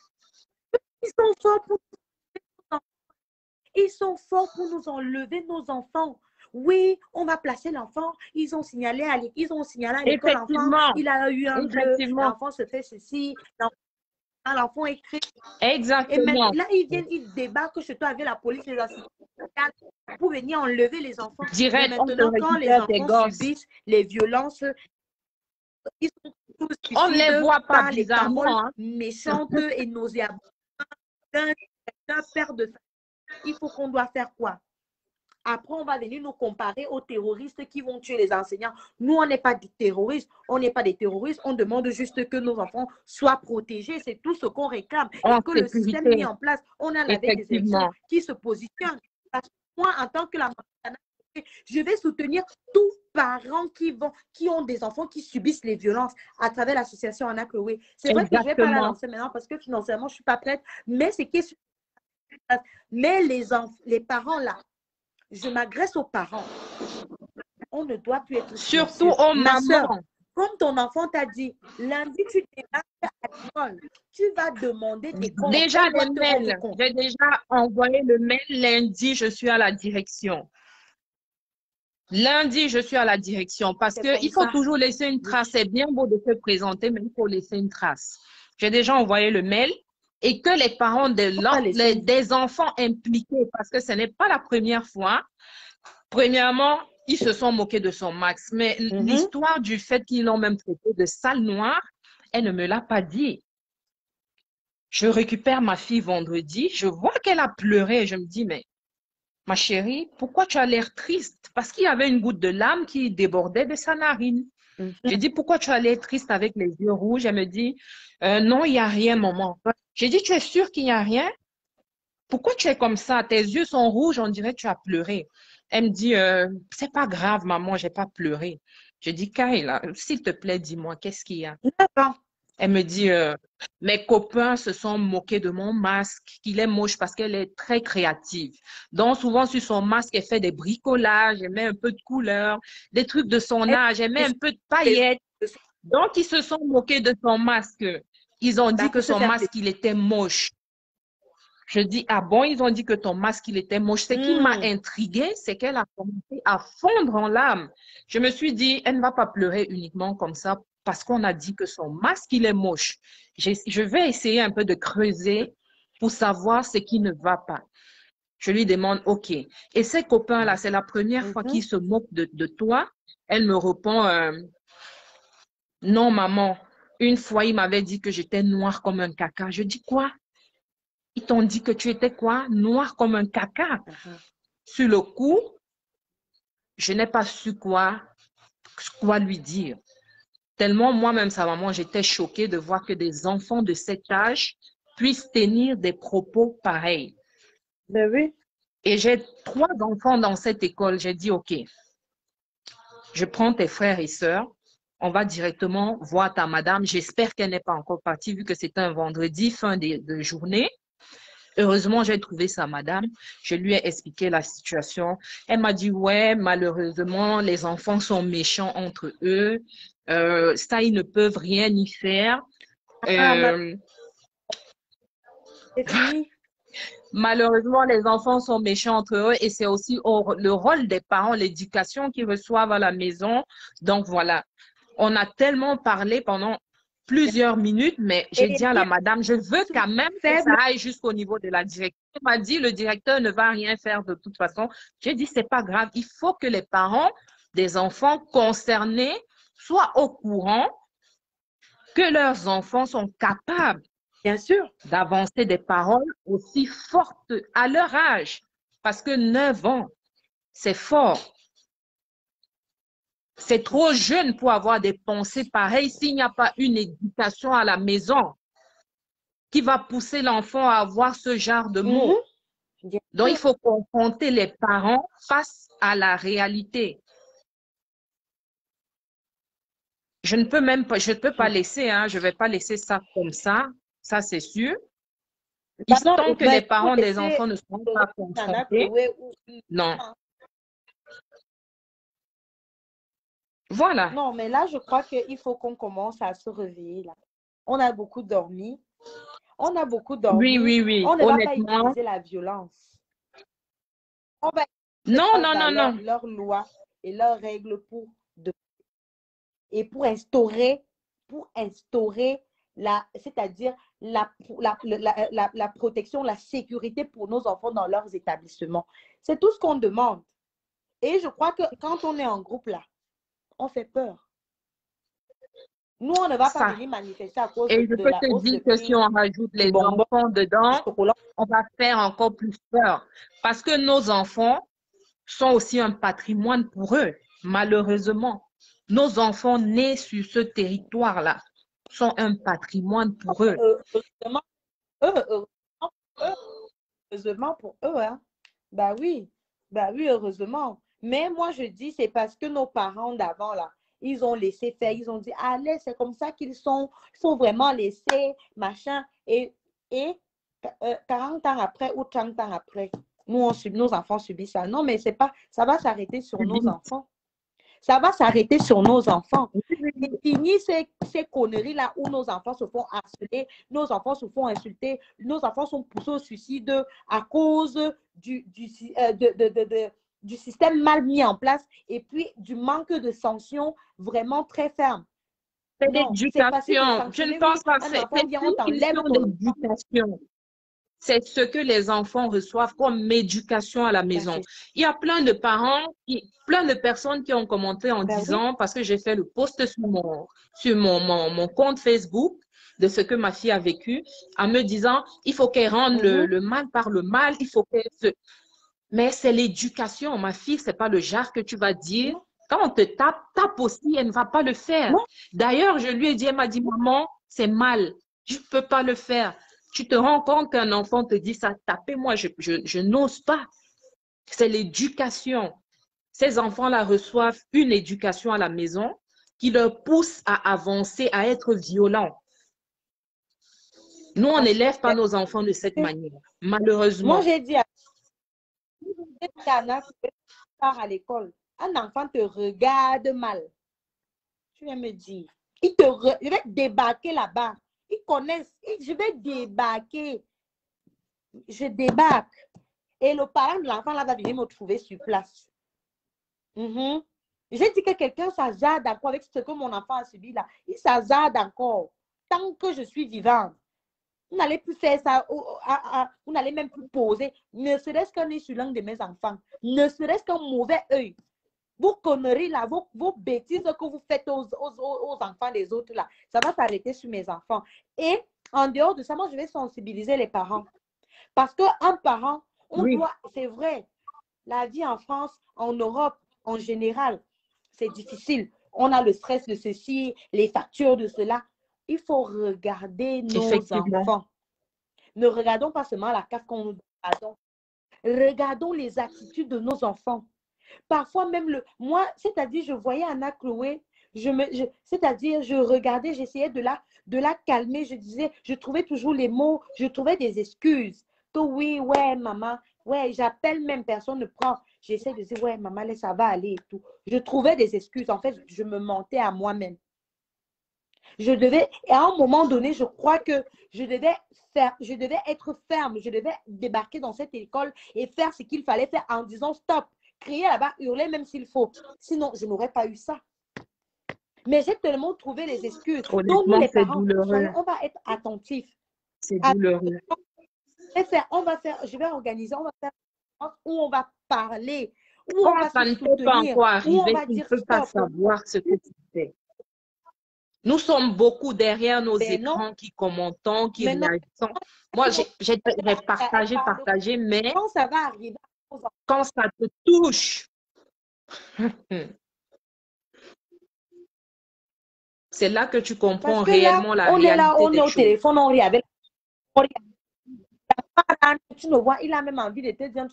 Ils sont forts pour nous enlever nos enfants. Oui, on va placer l'enfant. Ils ont signalé à l'école l'enfant. Il a eu un bleu. L'enfant se fait ceci. L'enfant écrit. Exactement. Et maintenant, là, ils débarquent chez toi avec la police, les assistants pour venir enlever les enfants. Direct, mais maintenant, quand les enfants subissent les violences, ils sont tous on ne les voit pas par bizarrement. Les paroles méchantes et nauséabondes d'un père de famille. Il faut qu'on doit faire quoi? Après, on va venir nous comparer aux terroristes qui vont tuer les enseignants. Nous, on n'est pas des terroristes. On n'est pas des terroristes. On demande juste que nos enfants soient protégés. C'est tout ce qu'on réclame. Et que le système mis en place, on a avec des élections qui se positionnent. Parce que moi, en tant que la maman, je vais soutenir tous parents qui ont des enfants qui subissent les violences à travers l'association Anna Chloé. C'est vrai que je ne vais pas la lancer maintenant parce que financièrement, je ne suis pas prête. Mais c'est question Mais les parents, là, je m'agresse aux parents. On ne doit plus être surtout aux mamans. Comme ton enfant t'a dit, lundi, tu démarres à l'école. Tu vas demander tes comptes. Déjà, les mails. J'ai déjà envoyé le mail lundi, je suis à la direction. Lundi, je suis à la direction parce qu'il faut toujours laisser une trace. C'est bien beau de se présenter, mais il faut laisser une trace. J'ai déjà envoyé le mail et que les parents des enfants impliqués, parce que ce n'est pas la première fois, premièrement, ils se sont moqués de son max. Mais l'histoire du fait qu'ils l'ont même traité de sale noire, elle ne me l'a pas dit. Je récupère ma fille vendredi, je vois qu'elle a pleuré et je me dis, mais ma chérie, pourquoi tu as l'air triste? Parce qu'il y avait une goutte de larmes qui débordait de sa narine. J'ai dit, pourquoi tu as l'air triste avec les yeux rouges? Elle me dit, non, il n'y a rien, maman. J'ai dit, tu es sûre qu'il n'y a rien? Pourquoi tu es comme ça? Tes yeux sont rouges, on dirait que tu as pleuré. Elle me dit, c'est pas grave, maman, j'ai pas pleuré. Je dis, Kayla, s'il te plaît, dis-moi, qu'est-ce qu'il y a? Elle me dit, mes copains se sont moqués de mon masque, qu'il est moche parce qu'elle est très créative. Donc, souvent, sur son masque, elle fait des bricolages, elle met un peu de couleur, des trucs de son âge, elle met un peu de paillettes. Donc, ils se sont moqués de son masque. Ils ont dit que son masque, il était moche. Je dis, ah bon, ils ont dit que ton masque, il était moche. Ce qui m'a intriguée, c'est qu'elle a commencé à fondre en larmes. Je me suis dit, elle ne va pas pleurer uniquement comme ça parce qu'on a dit que son masque, il est moche. Je vais essayer un peu de creuser pour savoir ce qui ne va pas. Je lui demande, OK. Et ses copains-là, c'est la première fois qu'ils se moquent de toi. Elle me répond, non, maman. Une fois, il m'avait dit que j'étais noire comme un caca. Je dis, quoi? Ils t'ont dit que tu étais quoi? Noir comme un caca. Sur le coup, je n'ai pas su quoi lui dire. Tellement moi-même, sa maman, j'étais choquée de voir que des enfants de cet âge puissent tenir des propos pareils. Ben oui. Et j'ai 3 enfants dans cette école. J'ai dit, OK, je prends tes frères et sœurs. On va directement voir ta madame. J'espère qu'elle n'est pas encore partie vu que c'est un vendredi, fin de journée. Heureusement, j'ai trouvé sa madame. Je lui ai expliqué la situation. Elle m'a dit, ouais, malheureusement, les enfants sont méchants entre eux. Ça, ils ne peuvent rien y faire. Malheureusement, les enfants sont méchants entre eux et c'est aussi le rôle des parents, l'éducation qu'ils reçoivent à la maison. Donc, voilà. On a tellement parlé pendant plusieurs minutes, mais j'ai dit à la madame, je veux quand même que ça aille jusqu'au niveau de la direction. Elle m'a dit, le directeur ne va rien faire de toute façon. J'ai dit, c'est pas grave. Il faut que les parents des enfants concernés soient au courant que leurs enfants sont capables, bien sûr, d'avancer des paroles aussi fortes à leur âge. Parce que 9 ans, c'est fort. C'est trop jeune pour avoir des pensées pareilles s'il n'y a pas une éducation à la maison qui va pousser l'enfant à avoir ce genre de mots. Donc, il faut confronter les parents face à la réalité. Je ne peux même pas, je ne peux pas laisser, hein, je ne vais pas laisser ça comme ça c'est sûr. Tant que les parents des enfants ne seront pas confrontés, non. Voilà. Non, mais là, je crois qu'il faut qu'on commence à se réveiller. Là. On a beaucoup dormi. On a beaucoup dormi. Oui. On ne va pas utiliser la violence. On va non. leurs lois et leurs règles pour instaurer c'est-à-dire la protection, la sécurité pour nos enfants dans leurs établissements. C'est tout ce qu'on demande. Et je crois que quand on est en groupe là, on fait peur. Nous, on ne va pas venir manifester à cause de la hausse de prix. Et je peux te dire que si on rajoute les enfants dedans, on va faire encore plus peur. Parce que nos enfants sont aussi un patrimoine pour eux, malheureusement. Nos enfants nés sur ce territoire-là sont un patrimoine pour eux. Heureusement pour eux. Hein? Bah oui, heureusement. Mais moi, je dis, c'est parce que nos parents d'avant, là, ils ont laissé faire. Ils ont dit, allez, c'est comme ça qu'ils sont. Il faut vraiment laisser, machin. Et 40 ans après ou 30 ans après, nos enfants subissent ça. Non, mais c'est pas, ça va s'arrêter sur nos enfants. Ça va s'arrêter sur nos enfants. C'est fini ces conneries-là où nos enfants se font harceler, nos enfants se font insulter, nos enfants sont poussés au suicide à cause du système mal mis en place et puis du manque de sanctions vraiment très fermes. C'est l'éducation. Je ne pense pas que c'est l'éducation. C'est ce que les enfants reçoivent comme éducation à la maison. Il y a plein de parents, plein de personnes qui ont commenté en disant, parce que j'ai fait le post sur mon compte Facebook de ce que ma fille a vécu, en me disant, il faut qu'elle rende le mal par le mal, il faut qu'elle se... Mais c'est l'éducation. Ma fille, c'est pas le genre que tu vas dire. Quand on te tape, tape aussi, elle ne va pas le faire. D'ailleurs, je lui ai dit, elle m'a dit, maman, c'est mal, je ne peux pas le faire. Tu te rends compte qu'un enfant te dit ça, tapez-moi, je n'ose pas. C'est l'éducation. Ces enfants-là reçoivent une éducation à la maison qui leur pousse à avancer, à être violents. Nous, on n'élève pas nos enfants de cette manière, malheureusement. Moi, j'ai dit à Anna, tu pars à l'école, un enfant te regarde mal. Tu viens me dire, je vais débarquer là-bas. Ils connaissent, je vais débarquer. Je débarque. Et le parent de l'enfant là va venir me trouver sur place. J'ai dit que quelqu'un s'hazarde encore avec ce que mon enfant a subi là. Il s'hazarde encore. Tant que je suis vivante. Vous n'allez plus faire ça. Vous n'allez même plus poser. Ne serait-ce qu'un œil sur l'un de mes enfants. Ne serait-ce qu'un mauvais œil. Vos conneries là, vos bêtises que vous faites aux enfants des autres là, ça va s'arrêter sur mes enfants. Et en dehors de ça, moi, je vais sensibiliser les parents. Parce qu'un parent, on doit, c'est vrai, la vie en France, en Europe, en général, c'est difficile. On a le stress de ceci, les factures de cela. Il faut regarder nos enfants. Ne regardons pas seulement la carte qu'on nous donne. Regardons les attitudes de nos enfants. Parfois même, moi, c'est-à-dire, je voyais Anna Chloé, c'est-à-dire, je regardais, j'essayais de la calmer, je disais, je trouvais toujours les mots, je trouvais des excuses. Que oui, ouais, maman, ouais, j'appelle même, personne ne prend. J'essaie de dire, ouais, maman, ça va aller et tout. Je trouvais des excuses. En fait, je me mentais à moi-même. Et à un moment donné, je crois que je devais être ferme, je devais débarquer dans cette école et faire ce qu'il fallait faire en disant stop, crier là-bas, hurler même s'il faut. Sinon, je n'aurais pas eu ça. Mais j'ai tellement trouvé les excuses. Donc, nous, les parents, on va être attentifs. C'est douloureux. Je vais organiser, on va faire où on va parler, où Quand on va ça se ne peut pas soutenir, encore où on arriver, va tu ne dire peux pas stop. savoir ce que tu fais. Nous sommes beaucoup derrière nos écrans qui commentons, qui réagissons. Moi, j'ai partagé, mais quand ça va arriver, quand ça te touche, c'est là que tu comprends réellement la réalité. On est là, on est au téléphone, on rit avec. Tu le vois, il a même envie de te dire,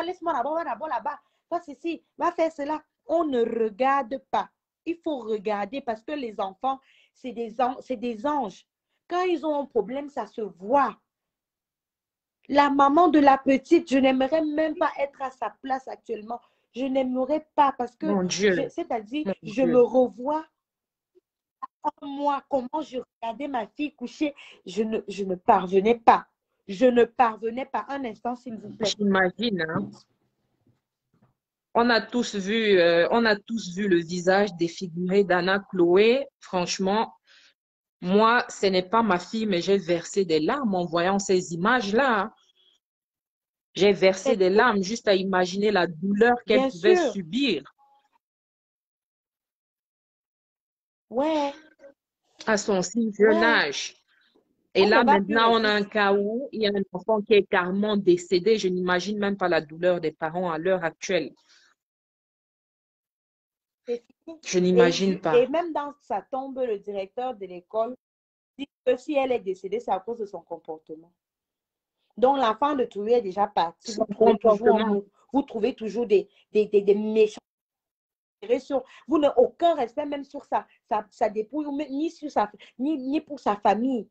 laisse-moi là-bas, va ceci, va faire cela. On ne regarde pas. Il faut regarder parce que les enfants, c'est des anges. Quand ils ont un problème, ça se voit. La maman de la petite, je n'aimerais même pas être à sa place actuellement. Je n'aimerais pas parce que, c'est-à-dire, je me revois en moi, comment je regardais ma fille coucher. Je ne parvenais pas. Je ne parvenais pas. Un instant, s'il vous plaît. J'imagine, hein? On a tous vu le visage défiguré d'Anna Chloé. Franchement, moi, ce n'est pas ma fille, mais j'ai versé des larmes en voyant ces images-là. J'ai versé des larmes juste à imaginer la douleur qu'elle pouvait subir. Ouais. À son si jeune âge. Et là, maintenant, on a un cas où il y a un enfant qui est carrément décédé. Je n'imagine même pas la douleur des parents à l'heure actuelle. Je n'imagine pas. Et même dans sa tombe, le directeur de l'école dit que si elle est décédée, c'est à cause de son comportement. Donc, l'enfant de Toué est déjà parti. Vous trouvez toujours des méchants. Vous n'avez aucun respect même sur sa dépouille, ni pour sa famille.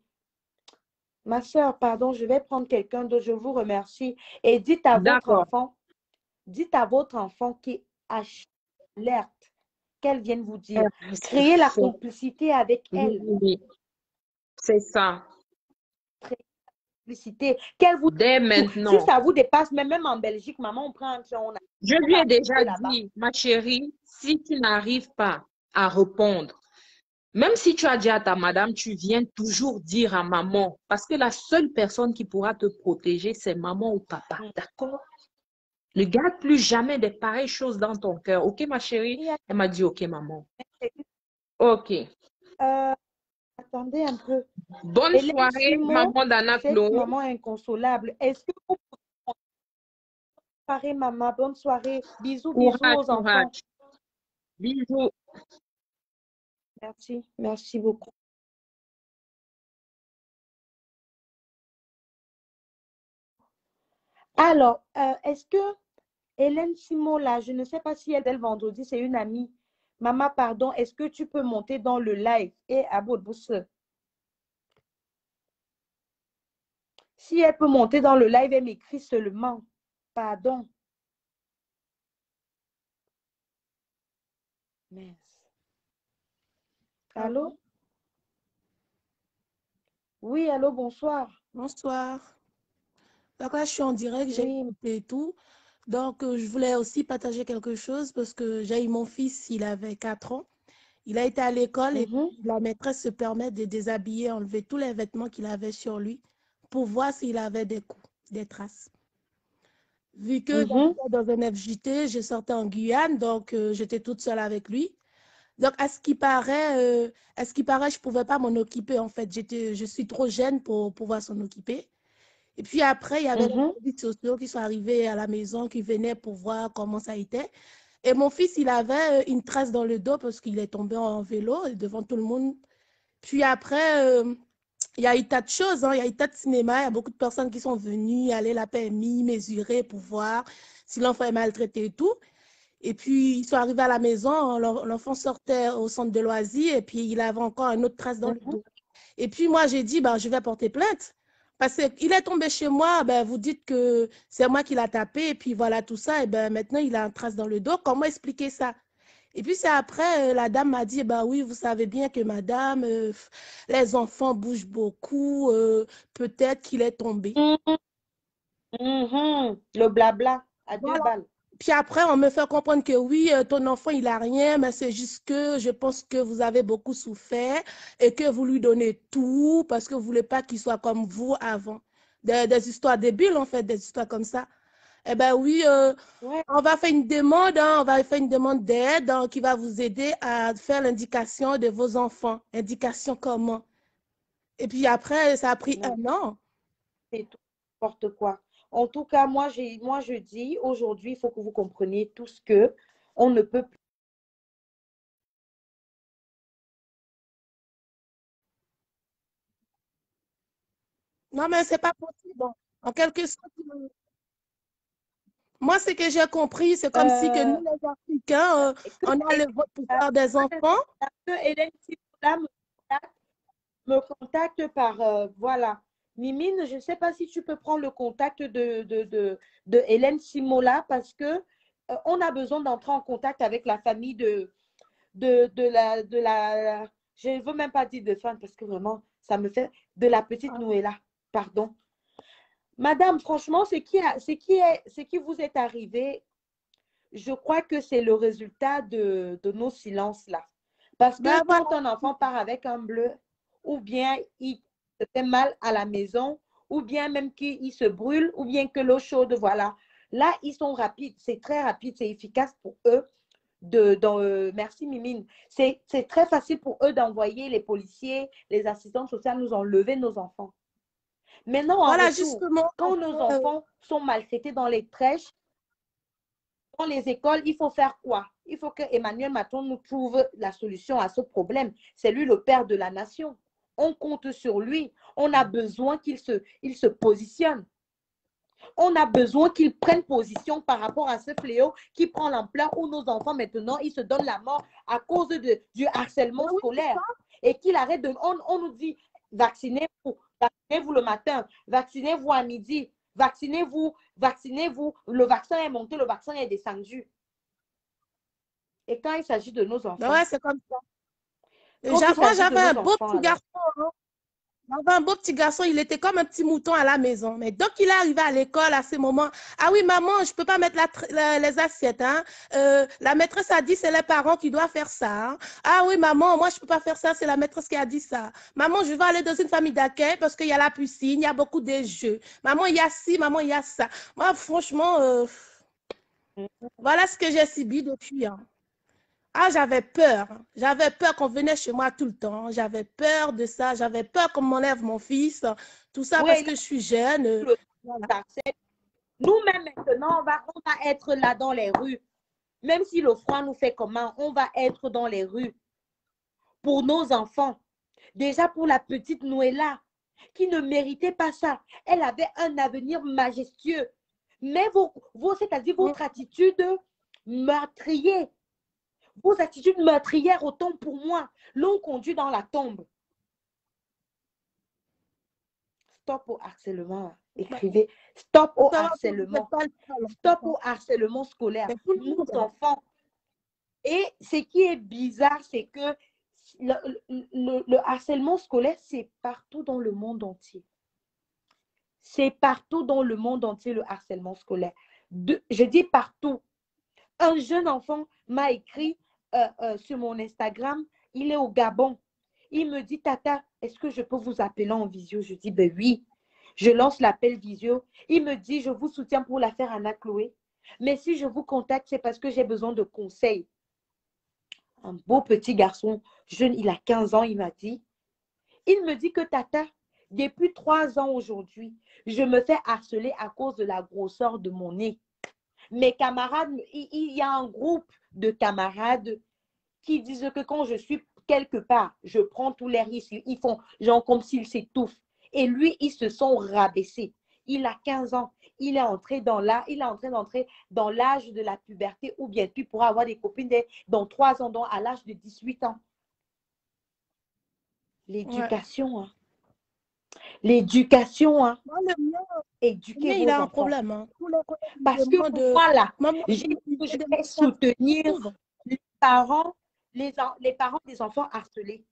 Ma soeur, pardon, je vais prendre quelqu'un d'autre. Je vous remercie. Et D'accord. dites à votre enfant qui alerte, qu'elle vienne vous dire. Créez la complicité avec elle. Oui, c'est ça. Qu'elle vous Dès si maintenant. ça vous dépasse, même en Belgique, maman, on prend un train, Je lui ai déjà dit, ma chérie, si tu n'arrives pas à répondre, même si tu as dit à ta madame, tu viens toujours dire à maman, parce que la seule personne qui pourra te protéger, c'est maman ou papa, d'accord? Ne garde plus jamais de pareilles choses dans ton cœur. Ok, ma chérie? Elle m'a dit, ok, maman. Ok. Attendez un peu. Bonne soirée, maman Dana Claude. Maman inconsolable. Est-ce que vous pouvez... Soirée, maman. Bonne soirée. Bisous, bisous aux enfants. Bisous. Merci, merci beaucoup. Alors, est-ce que Hélène Simon, là, je ne sais pas si elle est le vendredi, c'est une amie. Maman, pardon, est-ce que tu peux monter dans le live et à Boudbousse? Si elle peut monter dans le live, elle m'écrit seulement. Pardon. Mince. Allô? Oui, allô, bonsoir. Bonsoir. Donc là, je suis en direct, j'ai écouté et tout. Donc, je voulais aussi partager quelque chose parce que j'ai eu mon fils, il avait 4 ans. Il a été à l'école et la maîtresse se permet de déshabiller, enlever tous les vêtements qu'il avait sur lui pour voir s'il avait des coups, des traces. Vu que j'étais dans un FJT, je sortais en Guyane, donc j'étais toute seule avec lui. Donc, à ce qui paraît, je ne pouvais pas m'en occuper, en fait. Je suis trop jeune pour pouvoir s'en occuper. Et puis après, il y avait les services sociaux qui sont arrivés à la maison, qui venaient pour voir comment ça était. Et mon fils, il avait une trace dans le dos parce qu'il est tombé en vélo devant tout le monde. Puis après, il y a eu tas de choses, hein. Il y a eu tas de cinéma. Il y a beaucoup de personnes qui sont venues aller la PMI, mesurer pour voir si l'enfant est maltraité et tout. Et puis, ils sont arrivés à la maison, l'enfant sortait au centre de loisirs et puis il avait encore une autre trace dans le dos. Et puis, moi, j'ai dit, je vais porter plainte. Parce qu'il est tombé chez moi, vous dites que c'est moi qui l'a tapé, et puis voilà tout ça, et maintenant il a une trace dans le dos. Comment expliquer ça? Et puis c'est après, la dame m'a dit, oui, vous savez bien que madame, les enfants bougent beaucoup, peut-être qu'il est tombé. Le blabla à 2 balles. Puis après, on me fait comprendre que oui, ton enfant, il n'a rien, mais c'est juste que je pense que vous avez beaucoup souffert et que vous lui donnez tout parce que vous ne voulez pas qu'il soit comme vous avant. Des histoires débiles, en fait, des histoires comme ça. Eh bien oui, on va faire une demande, hein, on va faire une demande d'aide qui va vous aider à faire l'indication de vos enfants. Indication comment? Et puis après, ça a pris 1 an. C'est tout, n'importe quoi. En tout cas, moi, je dis, aujourd'hui, il faut que vous compreniez tout ce que on ne peut plus. Non, mais ce n'est pas possible. En quelque sorte, moi, ce que j'ai compris, c'est comme si que nous, les Africains, on a le vote pour faire des enfants. Hélène me contacte par, voilà. Mimine, je ne sais pas si tu peux prendre le contact de Hélène Simola parce que on a besoin d'entrer en contact avec la famille de la je ne veux même pas dire de femme parce que vraiment, ça me fait de la petite Noëlla, pardon. Madame, franchement, ce qui vous est arrivé, je crois que c'est le résultat de nos silences là. Parce que quand un enfant part avec un bleu, ou bien il se fait mal à la maison, ou bien même qu'il se brûle, ou bien que l'eau chaude, voilà. Là, ils sont rapides, c'est très rapide, c'est efficace pour eux. Merci Mimine. C'est très facile pour eux d'envoyer les policiers, les assistants sociaux nous enlever nos enfants. Maintenant, voilà, retour, justement, quand nos enfants sont maltraités dans les crèches, dans les écoles, il faut faire quoi? Il faut que Emmanuel Macron nous trouve la solution à ce problème. C'est lui le père de la nation. On compte sur lui. On a besoin qu'il se positionne. On a besoin qu'il prenne position par rapport à ce fléau qui prend l'ampleur où nos enfants maintenant, ils se donnent la mort à cause du harcèlement scolaire. Et qu'il arrête de... On nous dit, Vaccinez-vous. Vaccinez-vous le matin. Vaccinez-vous à midi. Vaccinez-vous. Vaccinez-vous. Le vaccin est monté, le vaccin est descendu. Et quand il s'agit de nos enfants. Ouais, c'est comme ça. Quand il s'agit de J'avais un nos beau enfants, petit alors. garçon. J'avais un beau petit garçon, il était comme un petit mouton à la maison. Mais donc, il est arrivé à l'école à ce moment. Ah oui, maman, je ne peux pas mettre les assiettes. Hein. La maîtresse a dit, c'est les parents qui doivent faire ça. Hein. Ah oui, maman, moi, je ne peux pas faire ça, c'est la maîtresse qui a dit ça. Maman, je vais aller dans une famille d'accueil parce qu'il y a la piscine, il y a beaucoup de jeux. Maman, il y a ci, maman, il y a ça. Moi, franchement, voilà ce que j'ai subi depuis. Hein. Ah, j'avais peur. J'avais peur qu'on venait chez moi tout le temps. J'avais peur de ça. J'avais peur qu'on m'enlève mon fils. Tout ça parce que je suis jeune. Voilà. Nous-mêmes, maintenant, on va être là dans les rues. Même si le froid nous fait comment, on va être dans les rues pour nos enfants. Déjà pour la petite Noëlla, qui ne méritait pas ça. Elle avait un avenir majestueux. Mais c'est-à-dire votre attitude meurtrière. Vos attitudes meurtrières, autant pour moi, l'ont conduit dans la tombe. Stop au harcèlement. Écrivez. Stop au harcèlement. Stop au harcèlement scolaire. Nos enfants. Et ce qui est bizarre, c'est que le harcèlement scolaire, c'est partout dans le monde entier. C'est partout dans le monde entier, le harcèlement scolaire. Je dis partout. Un jeune enfant m'a écrit sur mon Instagram, il est au Gabon. Il me dit, Tata, est-ce que je peux vous appeler en visio? Je dis, ben oui. Je lance l'appel visio. Il me dit, je vous soutiens pour l'affaire Anna Chloé. Mais si je vous contacte, c'est parce que j'ai besoin de conseils. Un beau petit garçon, jeune, il a 15 ans, il m'a dit. Il me dit que Tata, depuis 3 ans aujourd'hui, je me fais harceler à cause de la grosseur de mon nez. Mes camarades, il y a un groupe de camarades qui disent que quand je suis quelque part, je prends tous les risques. Ils font genre comme s'ils s'étouffent. Et lui, ils se sont rabaissés. Il a 15 ans. Il est entré dans d'entrer dans l'âge de la puberté ou bien il pourra avoir des copines dans 3 ans, donc à l'âge de 18 ans. L'éducation, hein. L'éducation, hein. Éduquer vos il a enfants. Un problème. Hein. Parce que voilà, je vais soutenir les parents des enfants harcelés.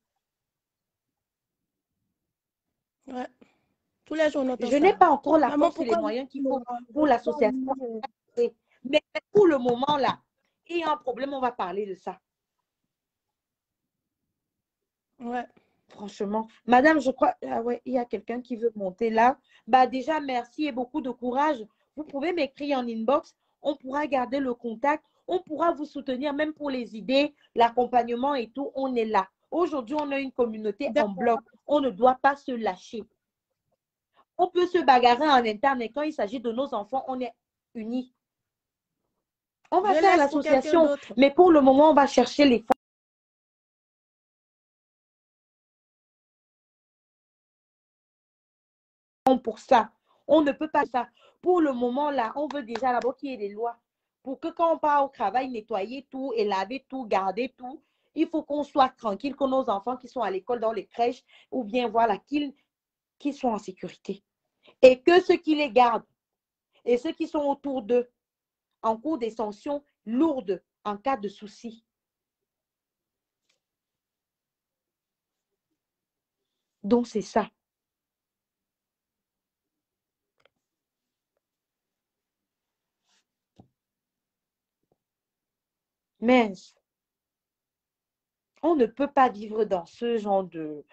Ouais. Tous les jours, je n'ai pas encore la force et les moyens qu'il faut pour l'association. Mais pour le moment, là, il y a un problème, on va parler de ça. Ouais. Franchement, madame, je crois, ah ouais, il y a quelqu'un qui veut monter là. Bah déjà, merci et beaucoup de courage. Vous pouvez m'écrire en inbox. On pourra garder le contact. On pourra vous soutenir même pour les idées, l'accompagnement et tout. On est là. Aujourd'hui, on a une communauté en bloc. On ne doit pas se lâcher. On peut se bagarrer en interne, mais quand il s'agit de nos enfants, on est unis. On va faire l'association, mais pour le moment, on va chercher les fonds pour ça. On ne peut pas ça. Pour le moment, là, on veut déjà d'abord qu'il y ait des lois. Pour que quand on part au travail, nettoyer tout et laver tout, garder tout, il faut qu'on soit tranquille, que nos enfants qui sont à l'école, dans les crèches, ou bien voilà, qu'ils soient en sécurité. Et que ceux qui les gardent et ceux qui sont autour d'eux encourent des sanctions lourdes en cas de souci. Donc, c'est ça. Mais on ne peut pas vivre dans ce genre de...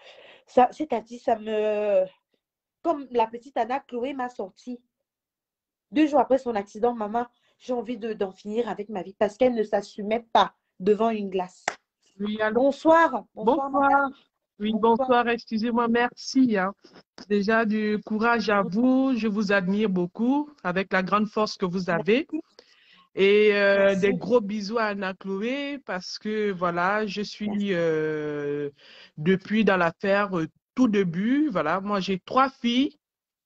C'est-à-dire, ça me... Comme la petite Anna Chloé m'a sorti. 2 jours après son accident, maman, j'ai envie d'en finir avec ma vie parce qu'elle ne s'assumait pas devant une glace. Oui, allô? Bonsoir. Bonsoir. Oui, bonsoir. Excusez-moi, merci. Hein. Déjà, du courage à vous. Je vous admire beaucoup avec la grande force que vous avez. Et des gros bisous à Anna Chloé parce que voilà, je suis depuis dans l'affaire tout début. Voilà, moi j'ai 3 filles.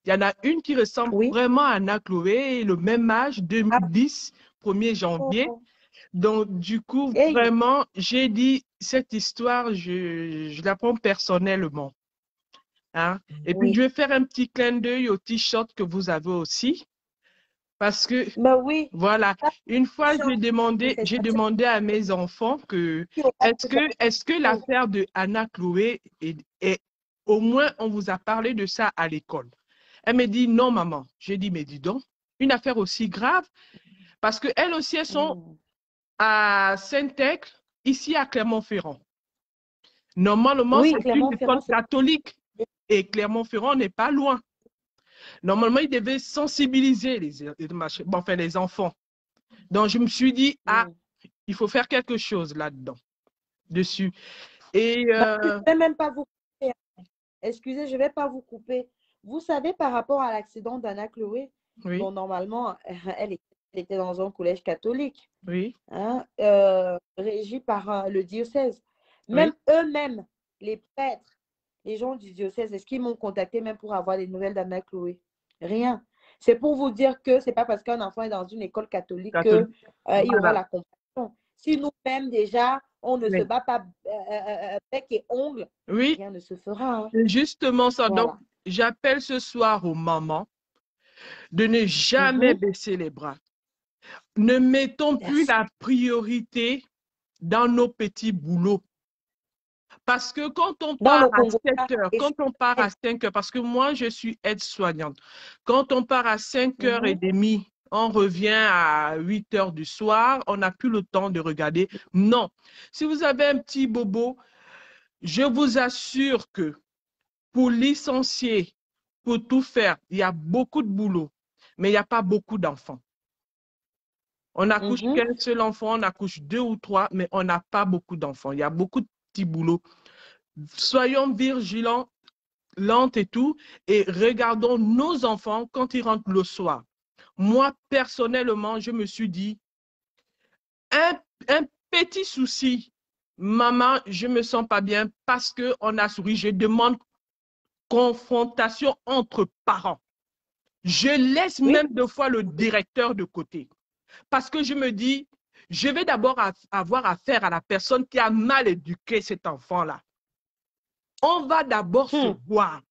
Il y en a une qui ressemble vraiment à Anna Chloé, le même âge, 2010, 1er janvier. Donc, du coup, vraiment, j'ai dit cette histoire, je la prends personnellement. Hein? Et puis, je vais faire un petit clin d'œil au t-shirt que vous avez aussi. Parce que, oui. Voilà, une fois, j'ai demandé à mes enfants que, est-ce que l'affaire de Anna Chloé au moins, on vous a parlé de ça à l'école? Elle me dit, non, maman. J'ai dit, mais dis donc, une affaire aussi grave, parce qu'elles aussi, elles sont à Saint-Aigle, ici à Clermont-Ferrand. Normalement, c'est une école catholique et Clermont-Ferrand n'est pas loin. Normalement, ils devaient sensibiliser les enfants. Donc, je me suis dit, il faut faire quelque chose là-dedans, dessus. Et je ne vais même pas vous couper. Excusez, je ne vais pas vous couper. Vous savez, par rapport à l'accident d'Anna Chloé, bon, normalement, elle était dans un collège catholique, hein, régi par le diocèse. Même eux-mêmes, les prêtres, les gens du diocèse, est-ce qu'ils m'ont contacté même pour avoir des nouvelles d'Anna Chloé? Rien. C'est pour vous dire que ce n'est pas parce qu'un enfant est dans une école catholique qu'il y aura la compassion. Si nous-mêmes, déjà, on ne se bat pas bec et ongles, rien ne se fera. Hein. Justement ça. Voilà. Donc, j'appelle ce soir aux mamans de ne jamais baisser les bras. Ne mettons plus la priorité dans nos petits boulots. Parce que quand on part à 7 heures, parce que moi, je suis aide-soignante, quand on part à 5h30, on revient à 8 heures du soir, on n'a plus le temps de regarder. Non. Si vous avez un petit bobo, je vous assure que pour licencier, pour tout faire, il y a beaucoup de boulot, mais il n'y a pas beaucoup d'enfants. On accouche qu'un seul enfant, on accouche 2 ou 3, mais on n'a pas beaucoup d'enfants. Il y a beaucoup de petits boulots. Soyons vigilants, lentes et tout, et regardons nos enfants quand ils rentrent le soir. Moi, personnellement, je me suis dit, un petit souci, maman, je ne me sens pas bien parce qu'on a souri. Je demande confrontation entre parents. Je laisse même 2 fois le directeur de côté parce que je me dis, je vais d'abord avoir affaire à la personne qui a mal éduqué cet enfant-là. On va d'abord se voir.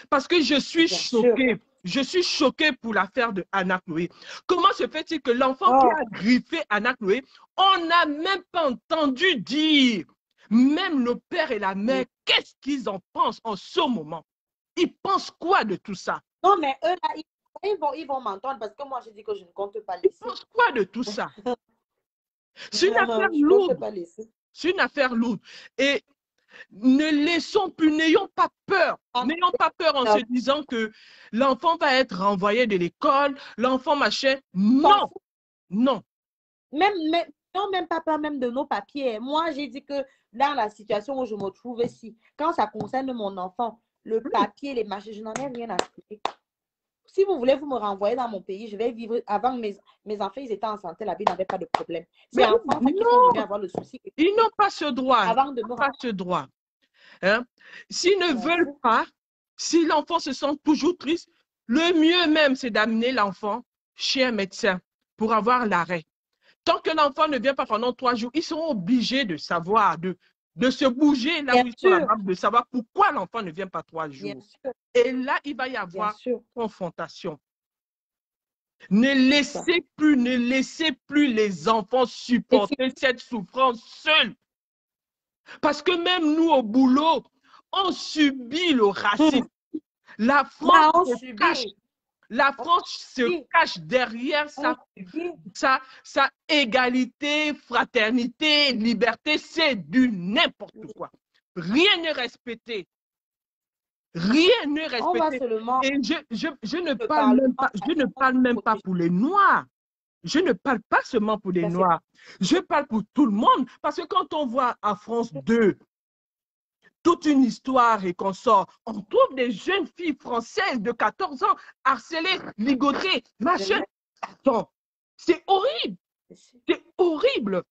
Parce que je suis choquée. Je suis choquée pour l'affaire de Anna Chloé. Comment se fait-il que l'enfant qui a griffé Anna Chloé, on n'a même pas entendu dire, même le père et la mère, qu'est-ce qu'ils en pensent en ce moment? Ils pensent quoi de tout ça? Non, mais eux, là, ils vont m'entendre parce que moi, je dis que je ne compte pas laisser. Ils pensent quoi de tout ça? C'est une affaire lourde. C'est une affaire lourde. Et ne laissons plus, n'ayons pas peur. N'ayons pas peur en se disant que l'enfant va être renvoyé de l'école, l'enfant machin. Non, non. Même pas peur même de nos papiers. Moi, j'ai dit que dans la situation où je me trouve ici, quand ça concerne mon enfant, le papier, les machins, je n'en ai rien à faire. Si vous voulez, vous me renvoyez dans mon pays, je vais vivre. Avant, mes enfants, ils étaient en santé, la vie n'avait pas de problème. C'est en France qu'ils vont avoir le souci. Ils n'ont pas ce droit. Avant de pas ce droit. Hein? S'ils ne veulent pas, si l'enfant se sent toujours triste, le mieux même, c'est d'amener l'enfant chez un médecin pour avoir l'arrêt. Tant que l'enfant ne vient pas pendant 3 jours, ils seront obligés de savoir, de se bouger là où ils sont capables de savoir pourquoi l'enfant ne vient pas 3 jours. Et là, il va y avoir confrontation. Ne laissez plus les enfants supporter cette souffrance seuls. Parce que même nous, au boulot, on subit le racisme. La France se cache derrière sa égalité, fraternité, liberté. C'est du n'importe quoi. Rien n'est respecté. Rien n'est respecté. Et je ne parle même pas pour les Noirs. Je ne parle pas seulement pour les Noirs. Je parle pour tout le monde. Parce que quand on voit à France 2, toute une histoire et qu'on sort, on trouve des jeunes filles françaises de 14 ans harcelées, ligotées, machin. Attends, c'est horrible. C'est horrible.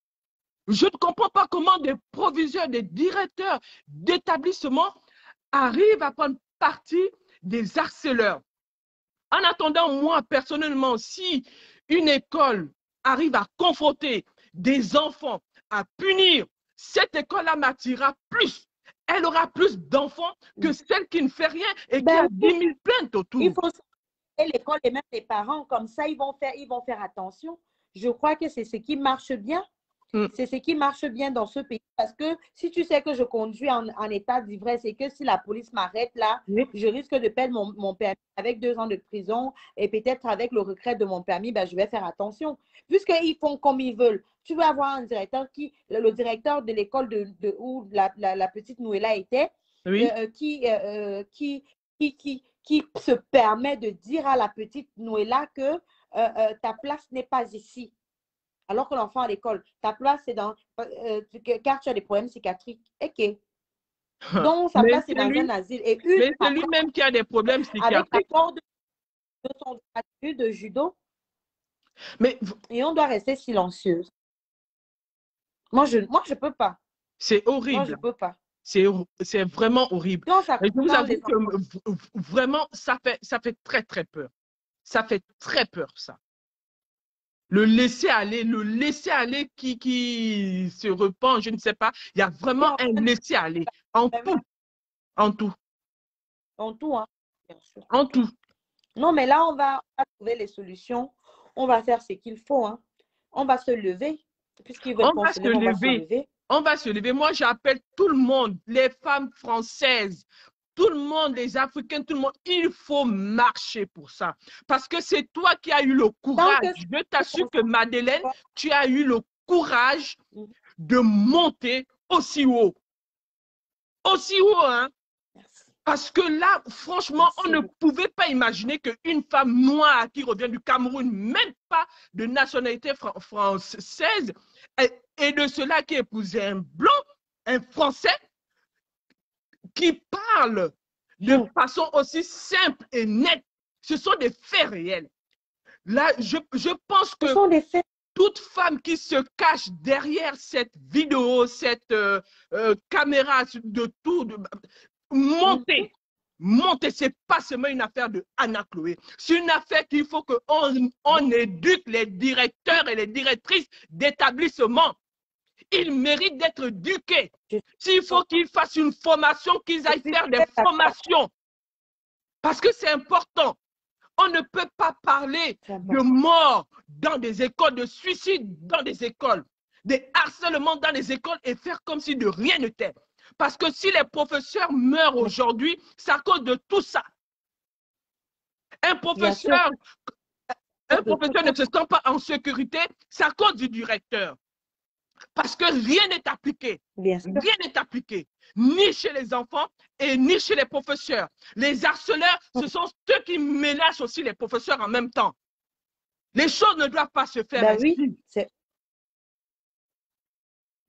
Je ne comprends pas comment des proviseurs, des directeurs d'établissements arrivent à prendre parti des harceleurs. En attendant, moi, personnellement, si une école arrive à confronter des enfants, à punir, cette école-là m'attirera plus. elle aura plus d'enfants que celle qui ne fait rien et qui Ben a 10 000 plaintes autour. il faut l'école et même les parents, comme ça, ils vont faire attention. Je crois que c'est ce qui marche bien. C'est ce qui marche bien dans ce pays. Parce que si tu sais que je conduis en état d'ivresse et que si la police m'arrête là, je risque de perdre mon permis avec 2 ans de prison et peut-être avec le retrait de mon permis, ben, je vais faire attention. Puisqu'ils font comme ils veulent. Tu vas avoir un directeur le directeur de l'école où la petite Noëlla était, qui se permet de dire à la petite Noëlla que ta place n'est pas ici. Alors que l'enfant à l'école, ta place c'est car tu as des problèmes psychiatriques. OK. Donc, sa place c'est dans un asile. Et mais c'est lui-même qui a des problèmes psychiatriques. Avec l'accord de son de judo. Et on doit rester silencieuse. Moi, je ne peux pas. C'est horrible. Moi, je ne peux pas. C'est vraiment horrible. Et je vous avoue que vraiment, ça fait très, très peur. Ça fait très peur, ça. Le laisser aller qui se repent, je ne sais pas. Il y a vraiment un laisser aller en tout. En tout. En tout, hein, bien sûr. En tout. Non, mais là, on va trouver les solutions. On va faire ce qu'il faut. Hein. On va se lever. Puisqu'ils veulent on va se lever. On va se lever. Moi, j'appelle tout le monde, les femmes françaises, tout le monde, les Africains, tout le monde, il faut marcher pour ça. Parce que c'est toi qui as eu le courage. Je t'assure que Madeleine, tu as eu le courage de monter aussi haut. Aussi haut, hein? Parce que là, franchement, on ne pouvait pas imaginer qu'une femme noire qui revient du Cameroun, même pas de nationalité française, et de cela qui épousait un blanc, un Français, qui parle de façon aussi simple et nette. Ce sont des faits réels. Là, je pense que toute femme qui se cache derrière cette vidéo, cette caméra de tout, monter, c'est pas seulement une affaire de Anna Chloé. C'est une affaire qu'il faut qu'on éduque les directeurs et les directrices d'établissements. Ils méritent d'être éduqués. S'il faut qu'ils fassent une formation, qu'ils aillent faire des formations. Parce que c'est important. On ne peut pas parler de mort dans des écoles, de suicide dans des écoles, des harcèlements dans des écoles et faire comme si de rien n'était. Parce que si les professeurs meurent aujourd'hui, c'est à cause de tout ça. Un professeur ne se sent pas en sécurité, c'est à cause du directeur. Parce que rien n'est appliqué. Rien n'est appliqué. Ni chez les enfants et ni chez les professeurs. Les harceleurs, ce sont ceux qui menacent aussi les professeurs en même temps. Les choses ne doivent pas se faire ainsi. Oui,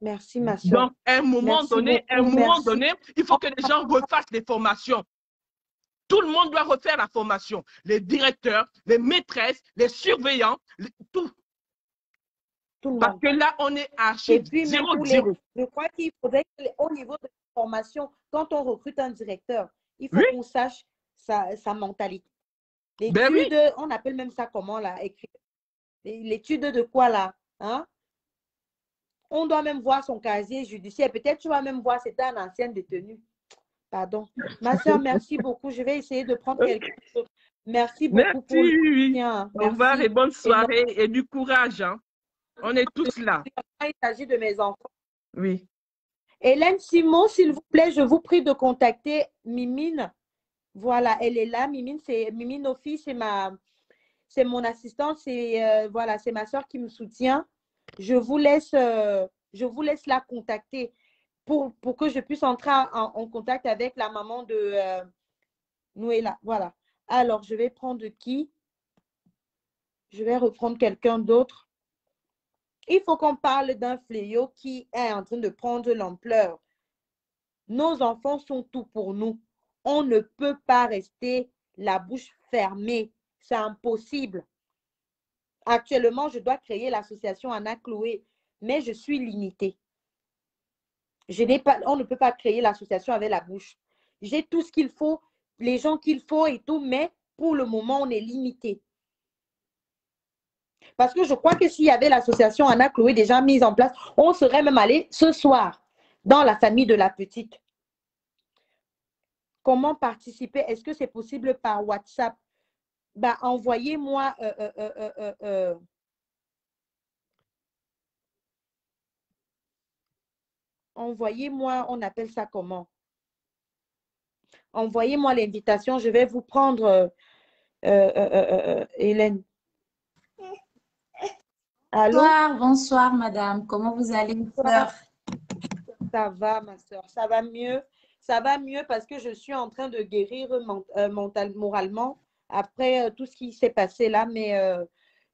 merci, ma soeur. Donc, à un moment donné, il faut que les gens refassent les formations. Tout le monde doit refaire la formation. Les directeurs, les maîtresses, les surveillants, tout. Parce que là, on est archi 0-0. Je crois qu'il faudrait qu'au niveau de la formation, quand on recrute un directeur, il faut qu'on sache sa mentalité. L'étude, on appelle même ça comment là? L'étude de quoi là? Hein? On doit même voir son casier judiciaire. Peut-être tu vas même voir c'était un ancien détenu. Pardon. Ma soeur, merci beaucoup. Je vais essayer de prendre quelque chose. Merci beaucoup pour le soutien. Au revoir et bonne soirée et du courage. Hein. On est tous là. Il s'agit de mes enfants. Oui. Hélène Simon, s'il vous plaît, je vous prie de contacter Mimine. Voilà, elle est là. Mimine Ofi, c'est mon assistante. Voilà, c'est ma soeur qui me soutient. Je vous laisse la contacter pour que je puisse entrer en contact avec la maman de Noëlla. Voilà. Alors, je vais prendre qui? Je vais reprendre quelqu'un d'autre. Il faut qu'on parle d'un fléau qui est en train de prendre l'ampleur. Nos enfants sont tout pour nous. On ne peut pas rester la bouche fermée. C'est impossible. Actuellement, je dois créer l'association Anna Chloé, mais je suis limitée. On ne peut pas créer l'association avec la bouche. J'ai tout ce qu'il faut, les gens qu'il faut et tout, mais pour le moment, on est limité. Parce que je crois que s'il y avait l'association Anna Chloé déjà mise en place, on serait même allé ce soir dans la famille de la petite. Comment participer? Est-ce que c'est possible par WhatsApp? Bah, envoyez-moi envoyez-moi, on appelle ça comment? Envoyez-moi l'invitation, je vais vous prendre, Hélène. Allô? Bonsoir, madame. Comment vous allez, sœur? Ça va, ma soeur. Ça va mieux. Ça va mieux parce que je suis en train de guérir moralement après tout ce qui s'est passé là. Mais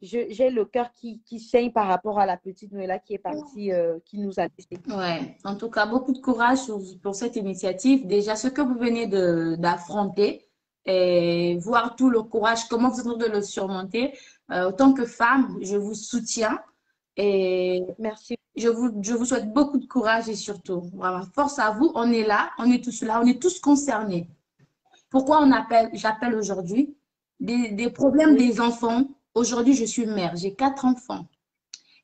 j'ai le cœur qui saigne par rapport à la petite Noëlla qui est partie, qui nous a laissés. Ouais, en tout cas, beaucoup de courage pour cette initiative. Déjà, ce que vous venez d'affronter et voir tout le courage, comment vous êtes en train de le surmonter. Autant que femme, je vous soutiens et merci. Je vous souhaite beaucoup de courage et surtout, vraiment, force à vous. On est là, on est tous concernés. Pourquoi j'appelle aujourd'hui des problèmes des enfants. Aujourd'hui, je suis mère, j'ai 4 enfants.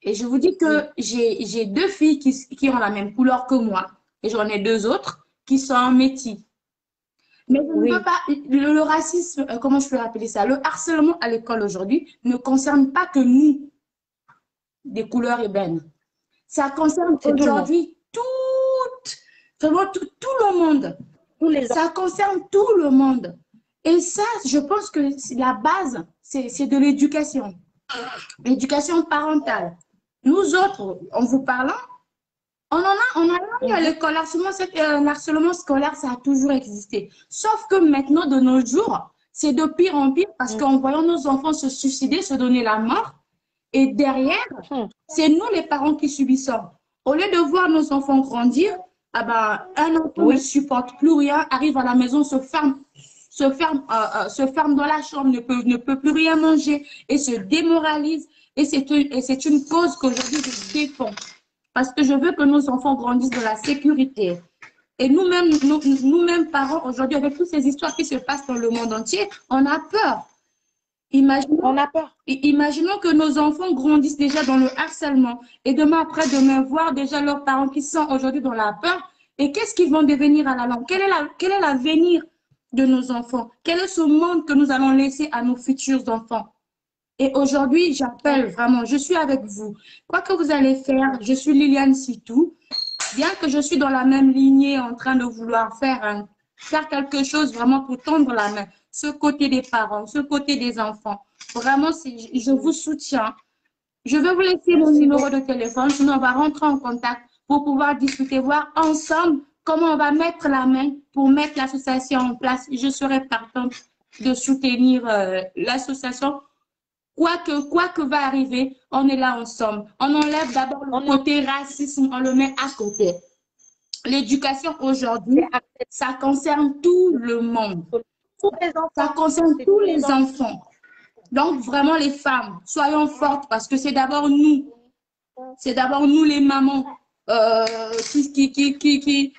Et je vous dis que j'ai 2 filles qui ont la même couleur que moi. Et j'en ai 2 autres qui sont métis. Mais je ne veux pas, le racisme, comment je peux appeler ça? Le harcèlement à l'école aujourd'hui ne concerne pas que nous, des couleurs ébènes. Ça concerne aujourd'hui vraiment tout le monde. Ça concerne tout le monde. Et ça, je pense que la base, c'est de l'éducation. L'éducation parentale. Nous autres, en vous parlant, on a eu à l'école. L'harcèlement scolaire, ça a toujours existé. Sauf que maintenant, de nos jours, c'est de pire en pire parce qu'en voyant nos enfants se suicider, se donner la mort, et derrière, c'est nous les parents qui subissons. Au lieu de voir nos enfants grandir, ah ben, un enfant ne supporte plus rien, arrive à la maison, se ferme dans la chambre, ne peut plus rien manger et se démoralise. Et c'est une cause qu'aujourd'hui je défends. Parce que je veux que nos enfants grandissent dans la sécurité. Et nous-mêmes parents, aujourd'hui, avec toutes ces histoires qui se passent dans le monde entier, on a peur. Imaginons que nos enfants grandissent déjà dans le harcèlement et demain après-demain voir déjà leurs parents qui sont aujourd'hui dans la peur. Et qu'est-ce qu'ils vont devenir à la longue? Quel est l'avenir de nos enfants? Quel est ce monde que nous allons laisser à nos futurs enfants? Et aujourd'hui, j'appelle vraiment, je suis avec vous. Quoi que vous allez faire, je suis Liliane Sitou. Bien que je suis dans la même lignée en train de vouloir faire quelque chose vraiment pour tendre la main, ce côté des parents, ce côté des enfants. Vraiment, je vous soutiens. Je vais vous laisser mon numéro de téléphone, sinon on va rentrer en contact pour pouvoir discuter, voir ensemble comment on va mettre la main pour mettre l'association en place. Je serai partante de soutenir l'association. Quoi que va arriver, on est là ensemble. On enlève d'abord le côté racisme, on le met à côté. L'éducation aujourd'hui, ça concerne tout le monde. Ça concerne tous les enfants. Donc, vraiment, les femmes, soyons fortes parce que c'est d'abord nous. C'est d'abord nous, les mamans,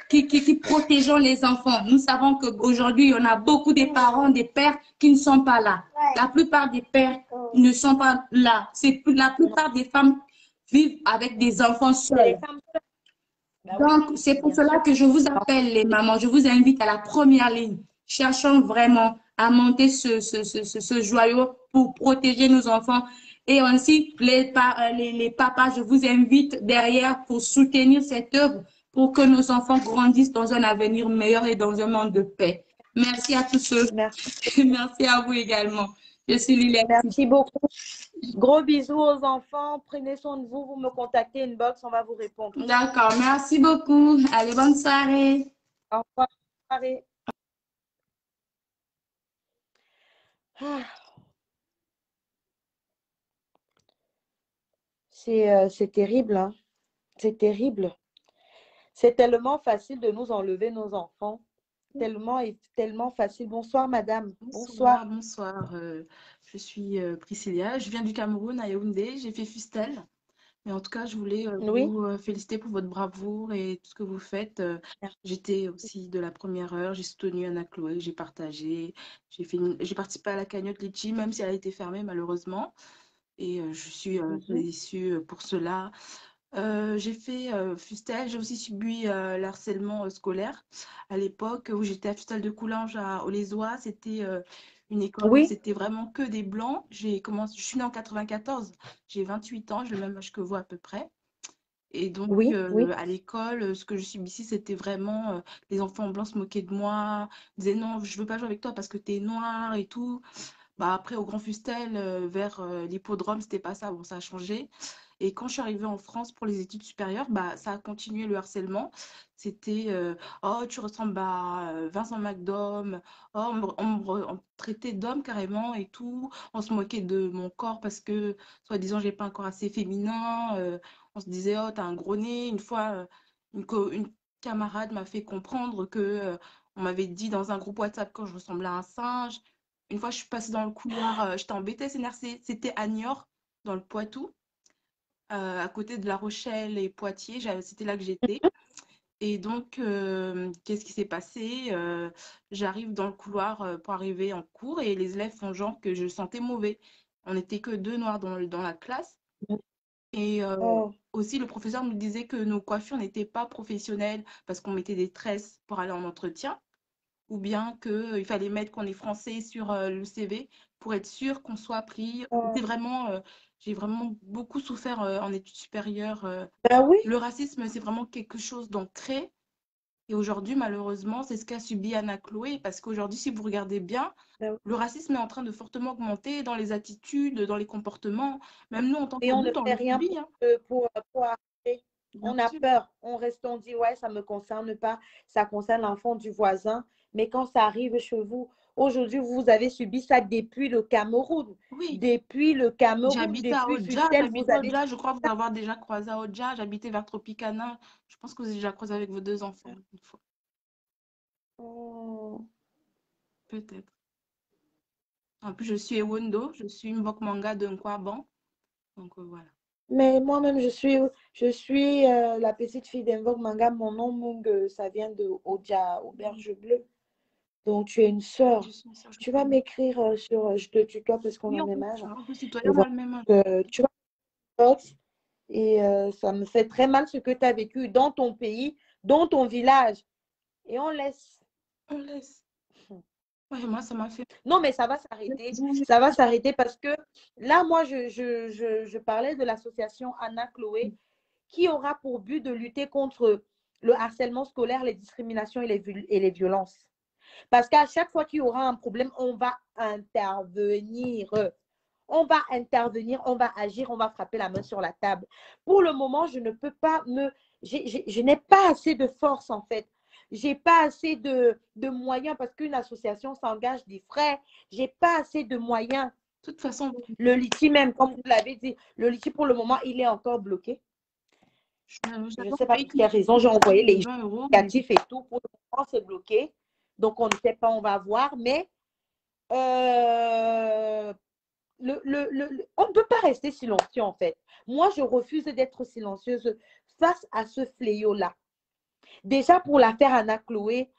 qui protégeons les enfants. Nous savons qu'aujourd'hui, il y en a beaucoup de parents, des pères qui ne sont pas là. La plupart des pères ne sont pas là. La plupart des femmes vivent avec des enfants seuls. Donc, c'est pour cela que je vous appelle les mamans. Je vous invite à la première ligne. Cherchons vraiment à monter ce joyau pour protéger nos enfants. Et ainsi, les papas, je vous invite derrière pour soutenir cette œuvre pour que nos enfants grandissent dans un avenir meilleur et dans un monde de paix. Merci à tous ceux. Merci. Merci à vous également. Je suis Liliane. Merci beaucoup. Gros bisous aux enfants. Prenez soin de vous. Vous me contactez inbox, on va vous répondre. D'accord. Merci beaucoup. Allez, bonne soirée. Au revoir. Bonne soirée. C'est terrible, hein? C'est terrible. C'est tellement facile de nous enlever nos enfants. Tellement facile. Bonsoir, madame. Bonsoir. Bonsoir. Je suis Priscilla. Je viens du Cameroun, à Yaoundé. J'ai fait Fustel. Mais en tout cas, je voulais vous féliciter pour votre bravoure et tout ce que vous faites. J'étais aussi de la première heure. J'ai soutenu Anna Chloé. J'ai partagé. J'ai participé à la cagnotte Litchi, même si elle a été fermée, malheureusement. Et je suis issue pour cela. J'ai fait Fustel, j'ai aussi subi le harcèlement scolaire à l'époque où j'étais à Fustel de Coulanges à Olézois. C'était une école où c'était vraiment que des blancs. Je suis née en 94, j'ai 28 ans, j'ai le même âge que vous à peu près. Et donc, à l'école, ce que je subissais, c'était vraiment les enfants blancs se moquaient de moi, disaient non, je veux pas jouer avec toi parce que tu es noire et tout. Bah, après, au Grand Fustel, vers l'hippodrome, c'était pas ça. Bon, ça a changé. Et quand je suis arrivée en France pour les études supérieures, bah, ça a continué le harcèlement. C'était oh, tu ressembles à Vincent McDorm. Oh, on me traitait d'homme carrément et tout. On se moquait de mon corps parce que, soi-disant, j'ai pas un corps assez féminin. On se disait, oh, t'as un gros nez. Une fois, une camarade m'a fait comprendre que on m'avait dit dans un groupe WhatsApp quand je ressemblais à un singe. Une fois, je suis passée dans le couloir, j'étais en BTS NRC, c'était à Niort, dans le Poitou, à côté de La Rochelle et Poitiers, c'était là que j'étais. Et donc, qu'est-ce qui s'est passé? J'arrive dans le couloir pour arriver en cours et les élèves font genre que je sentais mauvais. On n'était que deux noirs dans la classe. Et aussi, le professeur nous disait que nos coiffures n'étaient pas professionnelles parce qu'on mettait des tresses pour aller en entretien, ou bien qu'il fallait mettre qu'on est français sur le CV pour être sûr qu'on soit pris. J'ai vraiment beaucoup souffert en études supérieures. Ben oui. Le racisme, c'est vraiment quelque chose d'ancré. Et aujourd'hui, malheureusement, c'est ce qu'a subi Anna Chloé, parce qu'aujourd'hui, si vous regardez bien, le racisme est en train de fortement augmenter dans les attitudes, dans les comportements. Même nous, en tant Et on ne qu'adultes, on fait le rien subit. Hein. pour arrêter. Bien On a sûr. peur. On reste, on dit, ouais, ça ne me concerne pas. Ça concerne l'enfant du voisin. Mais quand ça arrive chez vous, aujourd'hui, vous avez subi ça depuis le Cameroun. Oui. Depuis le Cameroun, J'habitais à depuis Odja, Fustel, vous avez... je crois vous avoir déjà croisé à Odja. J'habitais vers Tropicana. Je pense que vous avez déjà croisé avec vos deux enfants une fois. Oh. Peut-être. En plus, je suis Ewondo, je suis Mbok Manga de Nkwaban. Donc voilà. Mais moi-même, je suis la petite fille d'Invoque Manga. Mon nom, Mung, ça vient de Odja, Auberge Bleue. Donc, tu es une sœur. Tu vas m'écrire sur... Je te tutoie parce qu'on Oui, a on le peut même âge. ça. On peut se tutoyer, on a le même âge. Tu vas et ça me fait très mal ce que tu as vécu dans ton pays, dans ton village. Et on laisse. On laisse. Ouais, moi, ça m'a fait... Non, mais ça va s'arrêter. Ça va s'arrêter parce que là, moi, je parlais de l'association Anna Chloé qui aura pour but de lutter contre le harcèlement scolaire, les discriminations et les violences. Parce qu'à chaque fois qu'il y aura un problème, on va intervenir. On va intervenir, on va agir, on va frapper la main sur la table. Pour le moment, je ne peux pas je n'ai pas assez de force, en fait. Je n'ai pas assez de moyens parce qu'une association s'engage des frais. Je n'ai pas assez de moyens. De toute façon, le litige même, comme vous l'avez dit, le litige pour le moment, il est encore bloqué. Je ne sais pas pour quelle raison. J'ai envoyé les justificatifs et tout. Pour le moment, c'est bloqué. Donc, on ne sait pas, on va voir. Mais on ne peut pas rester silencieux, en fait. Moi, je refuse d'être silencieuse face à ce fléau-là. Déjà, pour l'affaire Anna Chloé,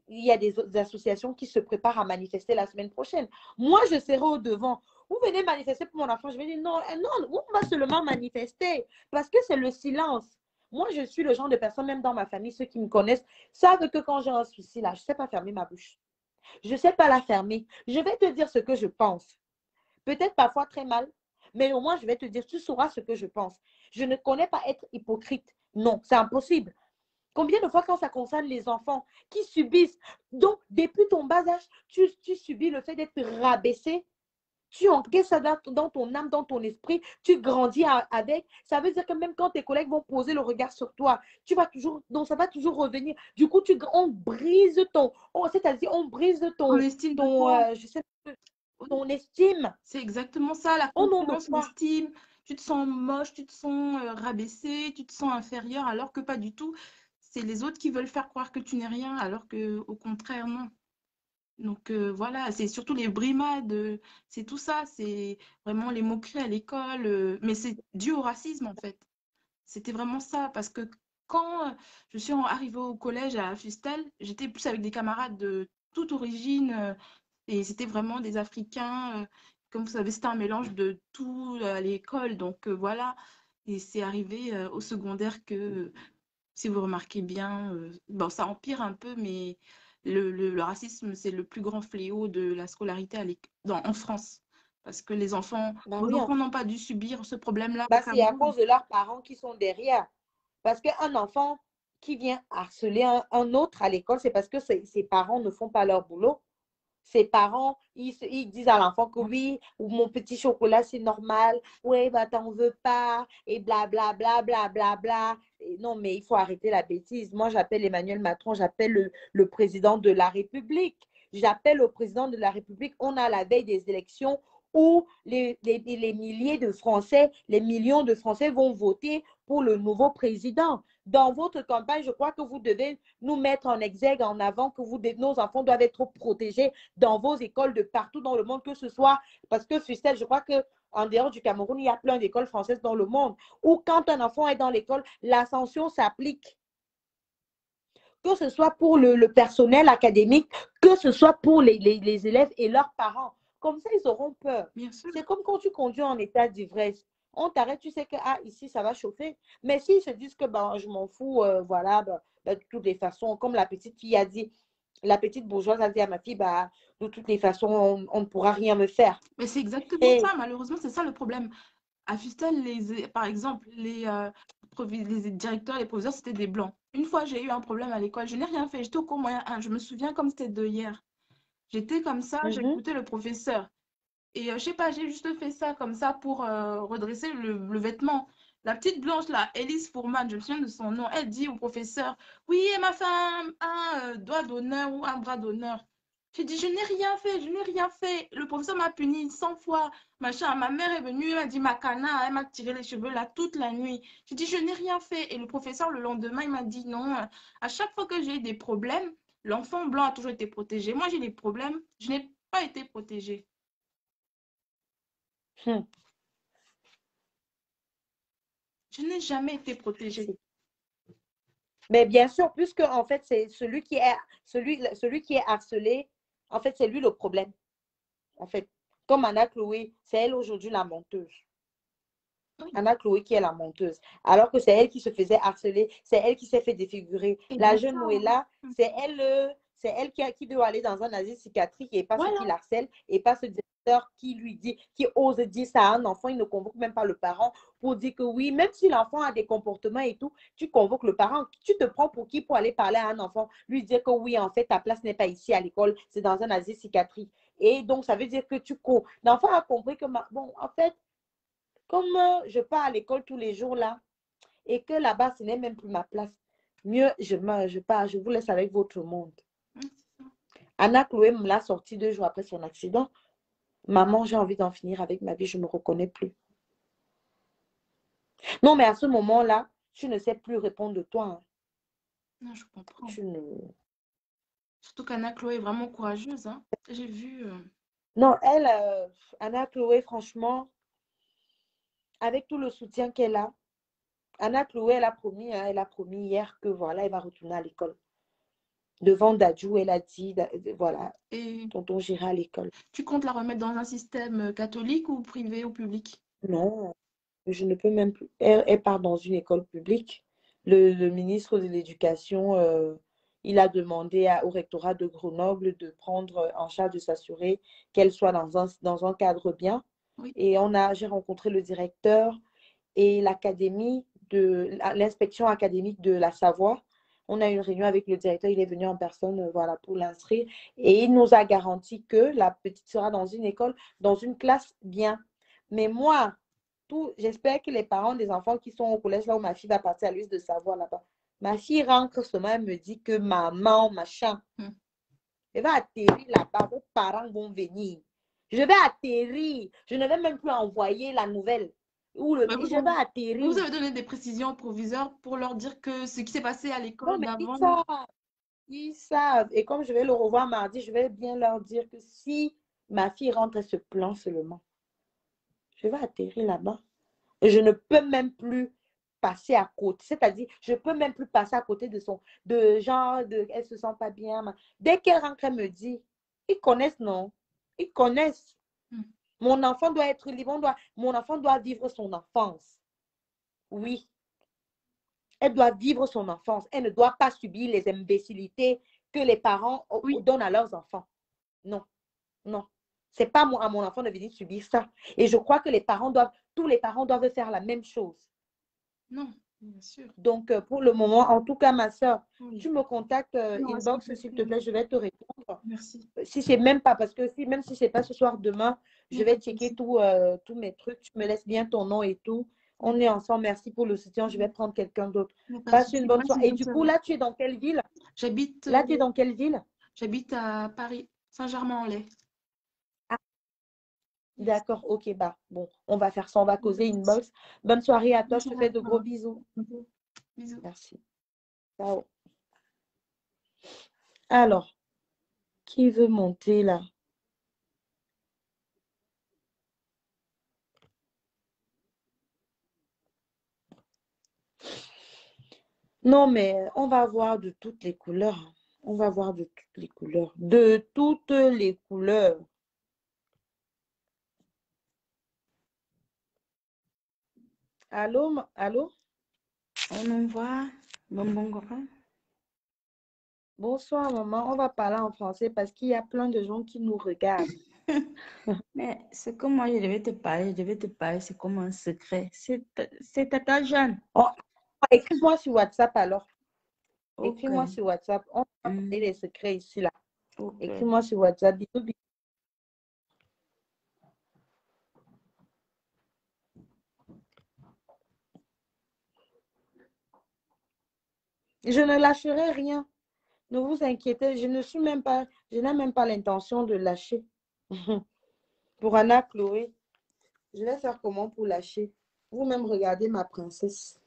il y a des associations qui se préparent à manifester la semaine prochaine. Moi, je serai au devant. Vous venez manifester pour mon enfant. Je vais dire non, non, on va seulement manifester parce que c'est le silence. Moi, je suis le genre de personne, même dans ma famille, ceux qui me connaissent savent que quand j'ai un souci là, je ne sais pas fermer ma bouche. Je ne sais pas la fermer. Je vais te dire ce que je pense. Peut-être parfois très mal, mais au moins, je vais te dire, tu sauras ce que je pense. Je ne connais pas être hypocrite. Non, c'est impossible. Combien de fois quand ça concerne les enfants qui subissent, donc depuis ton bas âge, tu subis le fait d'être rabaissé, tu encaisses ça dans ton âme, dans ton esprit, tu grandis avec. Ça veut dire que même quand tes collègues vont poser le regard sur toi, tu vas toujours, donc ça va toujours revenir. Du coup, on brise c'est-à-dire on brise ton estime. C'est exactement ça, la confiance, l'estime. Tu te sens moche, tu te sens rabaissé, tu te sens inférieur, alors que pas du tout. C'est les autres qui veulent faire croire que tu n'es rien, alors qu'au contraire, non. Donc voilà, c'est surtout les brimades, c'est tout ça, c'est vraiment les moqueries à l'école, mais c'est dû au racisme en fait. C'était vraiment ça, parce que quand je suis arrivée au collège à Fustel, j'étais plus avec des camarades de toute origine, et c'était vraiment des Africains. Comme vous savez, c'était un mélange de tout à l'école, donc voilà. Et c'est arrivé au secondaire que, si vous remarquez bien, bon, ça empire un peu, mais le racisme, c'est le plus grand fléau de la scolarité en France. Parce que nos enfants n'ont pas dû subir ce problème-là au c'est à Cameroun. cause de leurs parents qui sont derrière. Parce qu'un enfant qui vient harceler un autre à l'école, c'est parce que ses parents ne font pas leur boulot. Ses parents, ils disent à l'enfant que oui, ou mon petit chocolat, c'est normal. Oui, bah, t'en veux pas. Et blablabla, blablabla. Non, mais il faut arrêter la bêtise. Moi, j'appelle Emmanuel Macron, j'appelle le président de la République. J'appelle au président de la République. On a la veille des élections où les milliers de Français, les millions de Français vont voter pour le nouveau président. Dans votre campagne, je crois que vous devez nous mettre en exergue, en avant, que nos enfants doivent être protégés dans vos écoles de partout dans le monde, que ce soit, parce que Fustel, je crois qu'en dehors du Cameroun, il y a plein d'écoles françaises dans le monde, où quand un enfant est dans l'école, la sanction s'applique. Que ce soit pour le personnel académique, que ce soit pour les élèves et leurs parents. Comme ça, ils auront peur. C'est comme quand tu conduis en état d'ivresse. On t'arrête, tu sais que ici, ça va chauffer. Mais s'ils se disent que je m'en fous, voilà, de toutes les façons, comme la petite fille a dit, la petite bourgeoise a dit à ma fille, de toutes les façons, on ne pourra rien me faire. Mais c'est exactement ça, malheureusement, c'est ça le problème. À Fustel, par exemple, les directeurs, les professeurs, c'était des blancs. Une fois, j'ai eu un problème à l'école, je n'ai rien fait, j'étais au cours moyen 1, je me souviens comme c'était de hier. J'étais comme ça, j'ai écouté le professeur. Et je sais pas, j'ai juste fait ça comme ça pour redresser le vêtement. La petite blanche là, Elise Fourman, je me souviens de son nom, elle dit au professeur, oui, elle m'a fait un doigt d'honneur ou un bras d'honneur. J'ai dit, je n'ai rien fait, je n'ai rien fait. Le professeur m'a puni 100 fois. Machin, ma mère est venue, elle m'a dit, Macana, elle m'a tiré les cheveux là toute la nuit. J'ai dit, je n'ai rien fait. Et le professeur, le lendemain, il m'a dit, non, à chaque fois que j'ai eu des problèmes, l'enfant blanc a toujours été protégé. Moi, j'ai des problèmes, je n'ai pas été protégée. Je n'ai jamais été protégée. Mais bien sûr, puisque en fait, c'est celui qui est harcelé, en fait, c'est lui le problème. En fait, comme Anna Chloé, c'est elle aujourd'hui la menteuse. Anna Chloé qui est la menteuse. Alors que c'est elle qui se faisait harceler, c'est elle qui s'est fait défigurer. La jeune Noëlla, c'est elle qui doit aller dans un asile psychiatrique et pas ce qui l'harcèle et pas ce directeur qui lui dit, qui ose dire ça à un enfant, il ne convoque même pas le parent pour dire que oui, même si l'enfant a des comportements et tout, tu convoques le parent, tu te prends pour qui pour aller parler à un enfant, lui dire que oui, en fait, ta place n'est pas ici à l'école, c'est dans un asile psychiatrique. Et donc, ça veut dire que l'enfant a compris que, bon, en fait, comme je pars à l'école tous les jours là, et que là-bas, ce n'est même plus ma place, mieux, je pars, je vous laisse avec votre monde. Anna Chloé me l'a sorti 2 jours après son accident. Maman, j'ai envie d'en finir avec ma vie, je ne me reconnais plus. Non, mais à ce moment-là, tu ne sais plus répondre de toi. Hein. Non, je comprends. Surtout qu'Anna Chloé est vraiment courageuse. Hein. J'ai vu... Non, elle, Anna Chloé, franchement, avec tout le soutien qu'elle a, Anna Chloé, elle a promis hier que voilà, elle va retourner à l'école. Devant Dadju, elle a dit, voilà, tonton, j'irai à l'école. Tu comptes la remettre dans un système catholique ou privé ou public? Non, je ne peux même plus. Elle part dans une école publique. Le ministre de l'Éducation, il a demandé au rectorat de Grenoble de prendre en charge, de s'assurer qu'elle soit dans un cadre bien. Oui. Et j'ai rencontré le directeur et l'inspection académique de la Savoie. On a eu une réunion avec le directeur, il est venu en personne voilà, pour l'inscrire. Et il nous a garanti que la petite sera dans une école, dans une classe bien. Mais moi, j'espère que les parents des enfants qui sont au collège, là où ma fille va partir à l'US de Savoie, là-bas, ma fille rentre seulement, elle me dit que maman, machin, elle va atterrir là-bas, vos parents vont venir. Je vais atterrir. Je ne vais même plus envoyer la nouvelle. Je vais atterrir. Vous avez donné des précisions aux proviseurs pour leur dire que ce qui s'est passé à l'école d'avant... Ils savent. Et comme je vais le revoir mardi, je vais bien leur dire que si ma fille rentre, elle se plaint seulement. Je vais atterrir là-bas. Et je ne peux même plus passer à côté. C'est-à-dire, je ne peux même plus passer à côté elle se sent pas bien. Dès qu'elle rentre, elle me dit, ils connaissent, non? Ils connaissent. Mon enfant doit être libre. Mon enfant doit vivre son enfance. Oui. Elle doit vivre son enfance. Elle ne doit pas subir les imbécilités que les parents donnent à leurs enfants. Non, non. C'est pas moi, à mon enfant de venir subir ça. Et je crois que tous les parents doivent faire la même chose. Non, bien sûr. Donc, pour le moment, en tout cas, ma soeur, tu me contactes inbox, s'il te plaît, je vais te répondre. Merci. Si c'est même pas, parce que même si c'est pas ce soir, demain, je vais checker tous mes trucs. Tu me laisses bien ton nom et tout. On est ensemble. Merci pour le soutien. Je vais prendre quelqu'un d'autre. Passe une bonne soirée. Et du coup, là, tu es dans quelle ville? J'habite. Là, tu es dans quelle ville? J'habite à Paris, Saint-Germain-en-Laye. Ah. D'accord, ok, bah bon, on va faire ça, on va causer inbox. Bonne soirée à toi, je te fais de gros bisous. Bisous. Merci. Ciao. Alors, qui veut monter là? Non, mais on va voir de toutes les couleurs. On va voir de toutes les couleurs. De toutes les couleurs. Allô, allô? On en voit. Bonjour. Bonsoir, maman. On va parler en français parce qu'il y a plein de gens qui nous regardent. Mais ce que moi, je devais te parler, c'est comme un secret. C'est ta jeune. Oh, écris-moi sur WhatsApp alors. Okay. Écris-moi sur WhatsApp. On va parler des secrets ici, là. Okay. Écris-moi sur WhatsApp. Bisous, bisous. Je ne lâcherai rien. Ne vous inquiétez, je n'ai même pas l'intention de lâcher. Pour Anna Chloé, je vais faire comment pour lâcher? Vous-même regardez ma princesse.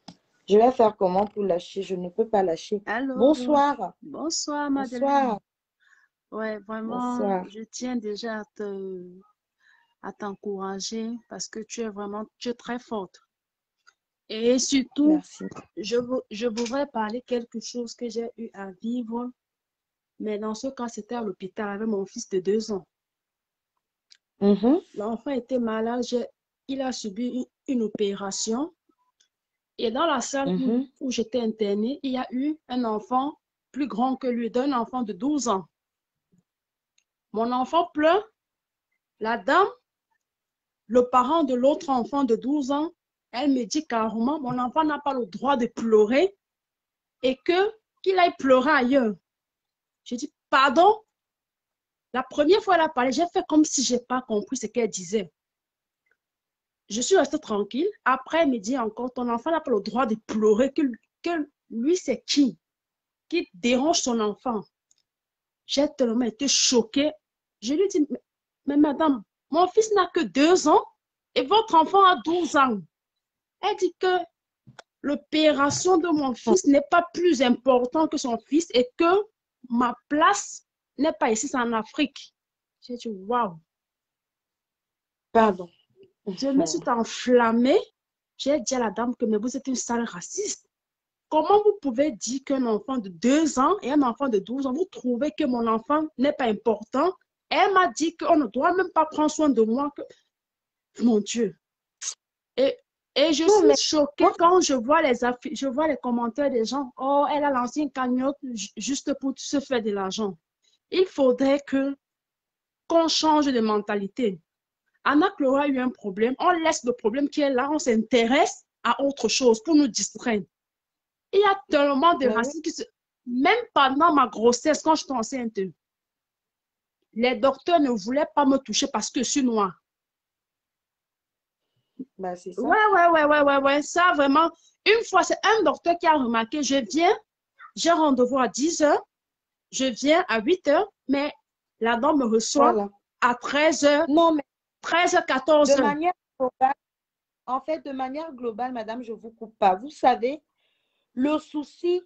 Je vais faire comment pour lâcher? Je ne peux pas lâcher. Allô? Bonsoir. Bonsoir, Madeleine. Bonsoir. Ouais, vraiment, bonsoir. Je tiens déjà à t'encourager parce que tu es très forte. Et surtout, merci. Je voudrais parler quelque chose que j'ai eu à vivre, mais dans ce cas, c'était à l'hôpital avec mon fils de 2 ans. L'enfant était malade, il a subi une opération. Et dans la salle où j'étais internée, il y a eu un enfant plus grand que lui, d'un enfant de 12 ans. Mon enfant pleure. La dame, le parent de l'autre enfant de 12 ans, elle me dit carrément, mon enfant n'a pas le droit de pleurer et qu'il aille pleurer ailleurs. Je dis, pardon? La première fois qu'elle a parlé, j'ai fait comme si je n'ai pas compris ce qu'elle disait. Je suis restée tranquille. Après, elle me dit encore, ton enfant n'a pas le droit de pleurer, que lui, c'est qui dérange son enfant? J'ai tellement été choquée. Je lui dis, mais madame, mon fils n'a que 2 ans et votre enfant a 12 ans. Elle dit que l'opération de mon fils n'est pas plus importante que son fils et que ma place n'est pas ici, c'est en Afrique. J'ai dit, waouh. Pardon. Je me suis enflammée. J'ai dit à la dame que mais vous êtes une sale raciste. Comment vous pouvez dire qu'un enfant de 2 ans et un enfant de 12 ans, vous trouvez que mon enfant n'est pas important? Elle m'a dit qu'on ne doit même pas prendre soin de moi. Mon Dieu. Et je suis choquée quand je vois les commentaires des gens. Oh, elle a lancé une cagnotte juste pour se faire de l'argent. Il faudrait qu'on change de mentalité. Anna Chloé a eu un problème. On laisse le problème qui est là. On s'intéresse à autre chose pour nous distraire. Il y a tellement de racisme Même pendant ma grossesse, quand j'étais enceinte, les docteurs ne voulaient pas me toucher parce que je suis noire. Bah, c'est ça. Ouais. Ça, vraiment, une fois, c'est un docteur qui a remarqué, j'ai rendez-vous à 10h, je viens à 8h, mais la dame me reçoit à 13h. Non, mais 13h, 14h. De manière globale, en fait, de manière globale, madame, je ne vous coupe pas. Vous savez, le souci,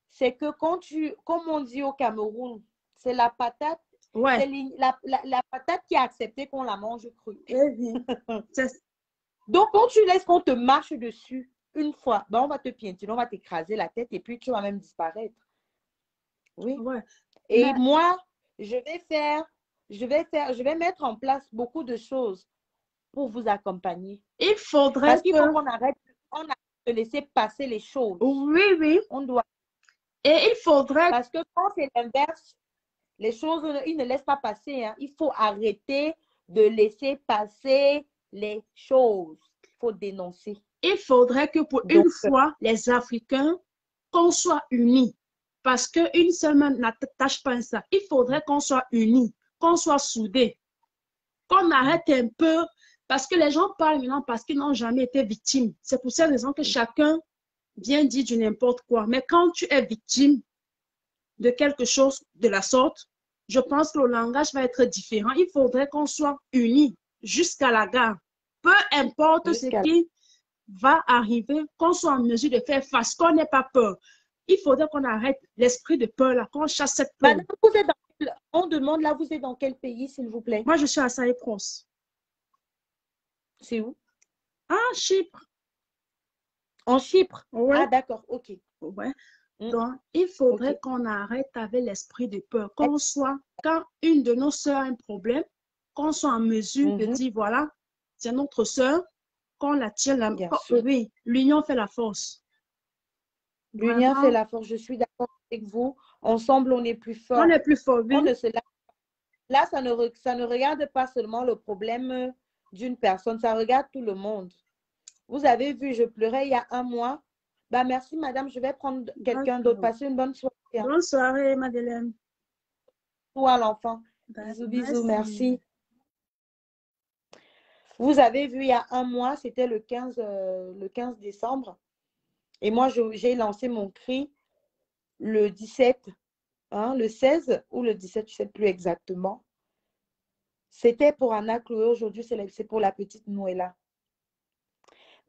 c'est que comme on dit au Cameroun, c'est la patate. Ouais. La patate qui a accepté qu'on la mange crue. Donc, quand tu laisses qu'on te marche dessus une fois, ben on va te piétiner, on va t'écraser la tête et puis tu vas même disparaître. Oui. Ouais. Et moi, je vais mettre en place beaucoup de choses pour vous accompagner. Il faudrait Parce qu'il faut qu'on arrête. de laisser passer les choses. Oui, oui. On doit. Et il faudrait... Parce que quand c'est l'inverse, les choses, ils ne laissent pas passer. Hein. Il faut arrêter de laisser passer les choses. Il faut dénoncer. Il faudrait que pour une fois, les Africains, qu'on soit unis. Parce qu'une seule main n'attache pas ça. Il faudrait qu'on soit unis, qu'on soit soudés, qu'on arrête un peu. Parce que les gens parlent maintenant parce qu'ils n'ont jamais été victimes. C'est pour cette raison que chacun vient dire du n'importe quoi. Mais quand tu es victime de quelque chose de la sorte, je pense que le langage va être différent. Il faudrait qu'on soit unis jusqu'à la gare. Peu importe ce qui va arriver, qu'on soit en mesure de faire face, qu'on n'ait pas peur. Il faudrait qu'on arrête l'esprit de peur, là, qu'on chasse cette peur. Madame, vous êtes on demande là, vous êtes dans quel pays, s'il vous plaît? Moi, je suis à Saïpros. C'est où? Ah, Chypre. En Chypre? Ouais. Ah, d'accord, ok. Ouais. Donc, il faudrait qu'on arrête avec l'esprit de peur, qu'on soit, quand une de nos sœurs a un problème, qu'on soit en mesure de dire, voilà, c'est notre sœur, qu'on la tire la main. Oui, l'union fait la force. L'union fait la force, je suis d'accord avec vous. Ensemble, on est plus fort. On est plus fort, oui. On ne se lâche. Là, ça ne regarde pas seulement le problème d'une personne, ça regarde tout le monde. Vous avez vu, je pleurais il y a un mois. Bah, merci, madame. Je vais prendre quelqu'un d'autre. Passez une bonne soirée. Bonne soirée, Madeleine. Toi, l'enfant. Bisous, bisous, merci. Vous avez vu, il y a un mois, c'était le 15 décembre. Et moi, j'ai lancé mon cri le 17, hein, le 16 ou le 17, je ne sais plus exactement. C'était pour Anna Chloé. Aujourd'hui, c'est pour la petite Noëlla.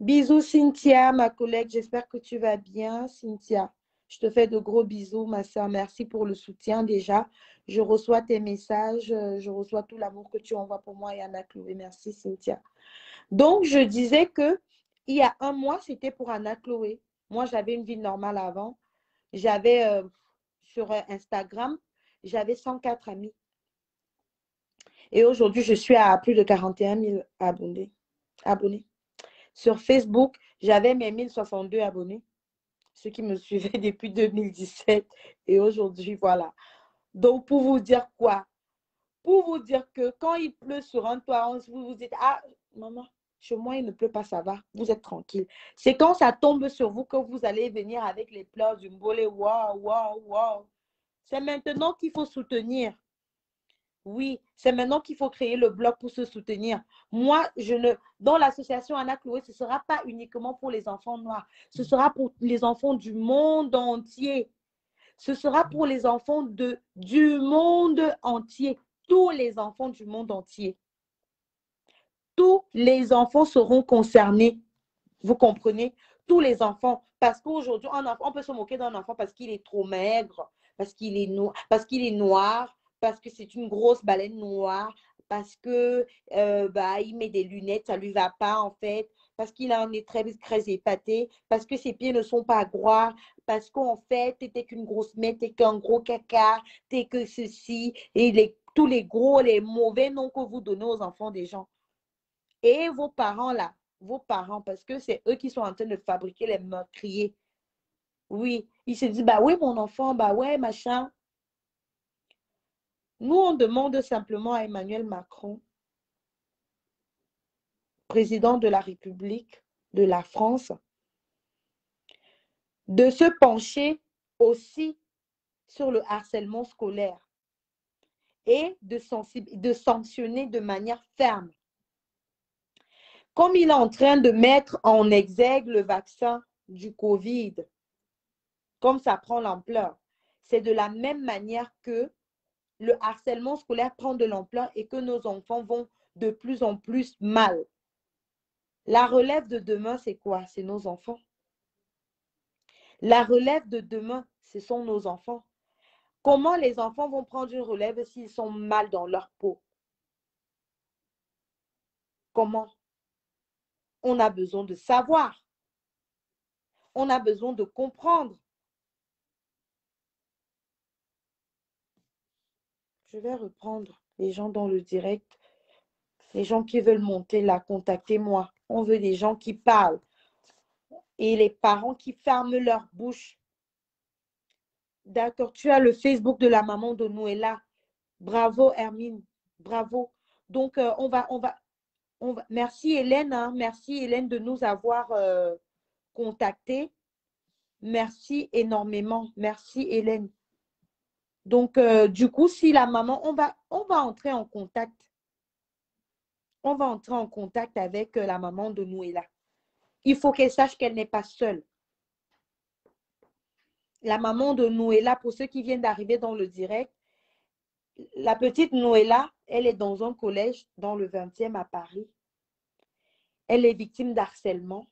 Bisous, Cynthia, ma collègue. J'espère que tu vas bien, Cynthia. Je te fais de gros bisous, ma soeur. Merci pour le soutien déjà. Je reçois tes messages. Je reçois tout l'amour que tu envoies pour moi et Anna Chloé. Merci, Cynthia. Donc, je disais que il y a un mois, c'était pour Anna Chloé. Moi, j'avais une vie normale avant. J'avais sur Instagram, j'avais 104 amis. Et aujourd'hui, je suis à plus de 41 000 abonnés. Sur Facebook, j'avais mes 1062 abonnés, ceux qui me suivaient depuis 2017. Et aujourd'hui, voilà. Donc, pour vous dire quoi? Pour vous dire que quand il pleut sur un toit, vous vous dites, ah, maman, chez moi, il ne pleut pas, ça va. Vous êtes tranquille. C'est quand ça tombe sur vous que vous allez venir avec les pleurs du mbolé. Waouh, waouh, waouh. C'est maintenant qu'il faut soutenir. Oui, c'est maintenant qu'il faut créer le bloc pour se soutenir. Moi, dans l'association Anna Chloé, ce ne sera pas uniquement pour les enfants noirs. Ce sera pour les enfants du monde entier. Ce sera pour les enfants du monde entier. Tous les enfants du monde entier. Tous les enfants seront concernés. Vous comprenez? Tous les enfants. Parce qu'aujourd'hui, on peut se moquer d'un enfant parce qu'il est trop maigre, parce qu'il est noir, parce que c'est une grosse baleine noire, parce que il met des lunettes, ça ne lui va pas en fait, parce qu'il a un nez très, très épaté, parce que ses pieds ne sont pas droits, parce qu'en fait, tu n'es qu'une grosse merde, tu n'es qu'un gros caca, tu n'es que ceci, et tous les gros, les mauvais noms que vous donnez aux enfants des gens. Et vos parents là, parce que c'est eux qui sont en train de fabriquer les meurtriers. Oui, ils se disent, bah oui, mon enfant, bah ouais, machin. Nous, on demande simplement à Emmanuel Macron, président de la République de la France, de se pencher aussi sur le harcèlement scolaire et de sanctionner de manière ferme. Comme il est en train de mettre en exergue le vaccin du Covid, comme ça prend l'ampleur, c'est de la même manière que le harcèlement scolaire prend de l'ampleur et que nos enfants vont de plus en plus mal. La relève de demain, c'est quoi? C'est nos enfants. La relève de demain, ce sont nos enfants. Comment les enfants vont prendre une relève s'ils sont mal dans leur peau? Comment? On a besoin de savoir. On a besoin de comprendre. Je vais reprendre les gens dans le direct. Les gens qui veulent monter là, contactez-moi. On veut des gens qui parlent. et les parents qui ferment leur bouche. D'accord, tu as le Facebook de la maman de Noëlla. Bravo, Hermine. Bravo. Donc, merci Hélène, hein, merci Hélène de nous avoir contactés. Merci énormément. Merci Hélène. Donc, du coup, si la maman, on va entrer en contact. On va entrer en contact avec la maman de Noëlla. Il faut qu'elle sache qu'elle n'est pas seule. La maman de Noëlla, pour ceux qui viennent d'arriver dans le direct, la petite Noëlla, elle est dans un collège dans le 20e à Paris. Elle est victime d'harcèlement.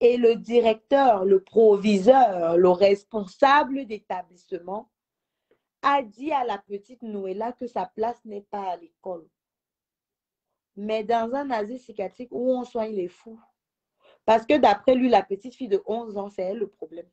Et le directeur, le proviseur, le responsable d'établissement a dit à la petite Noëlla que sa place n'est pas à l'école, mais dans un asile psychiatrique où on soigne les fous. Parce que d'après lui, la petite fille de 11 ans, c'est elle le problème.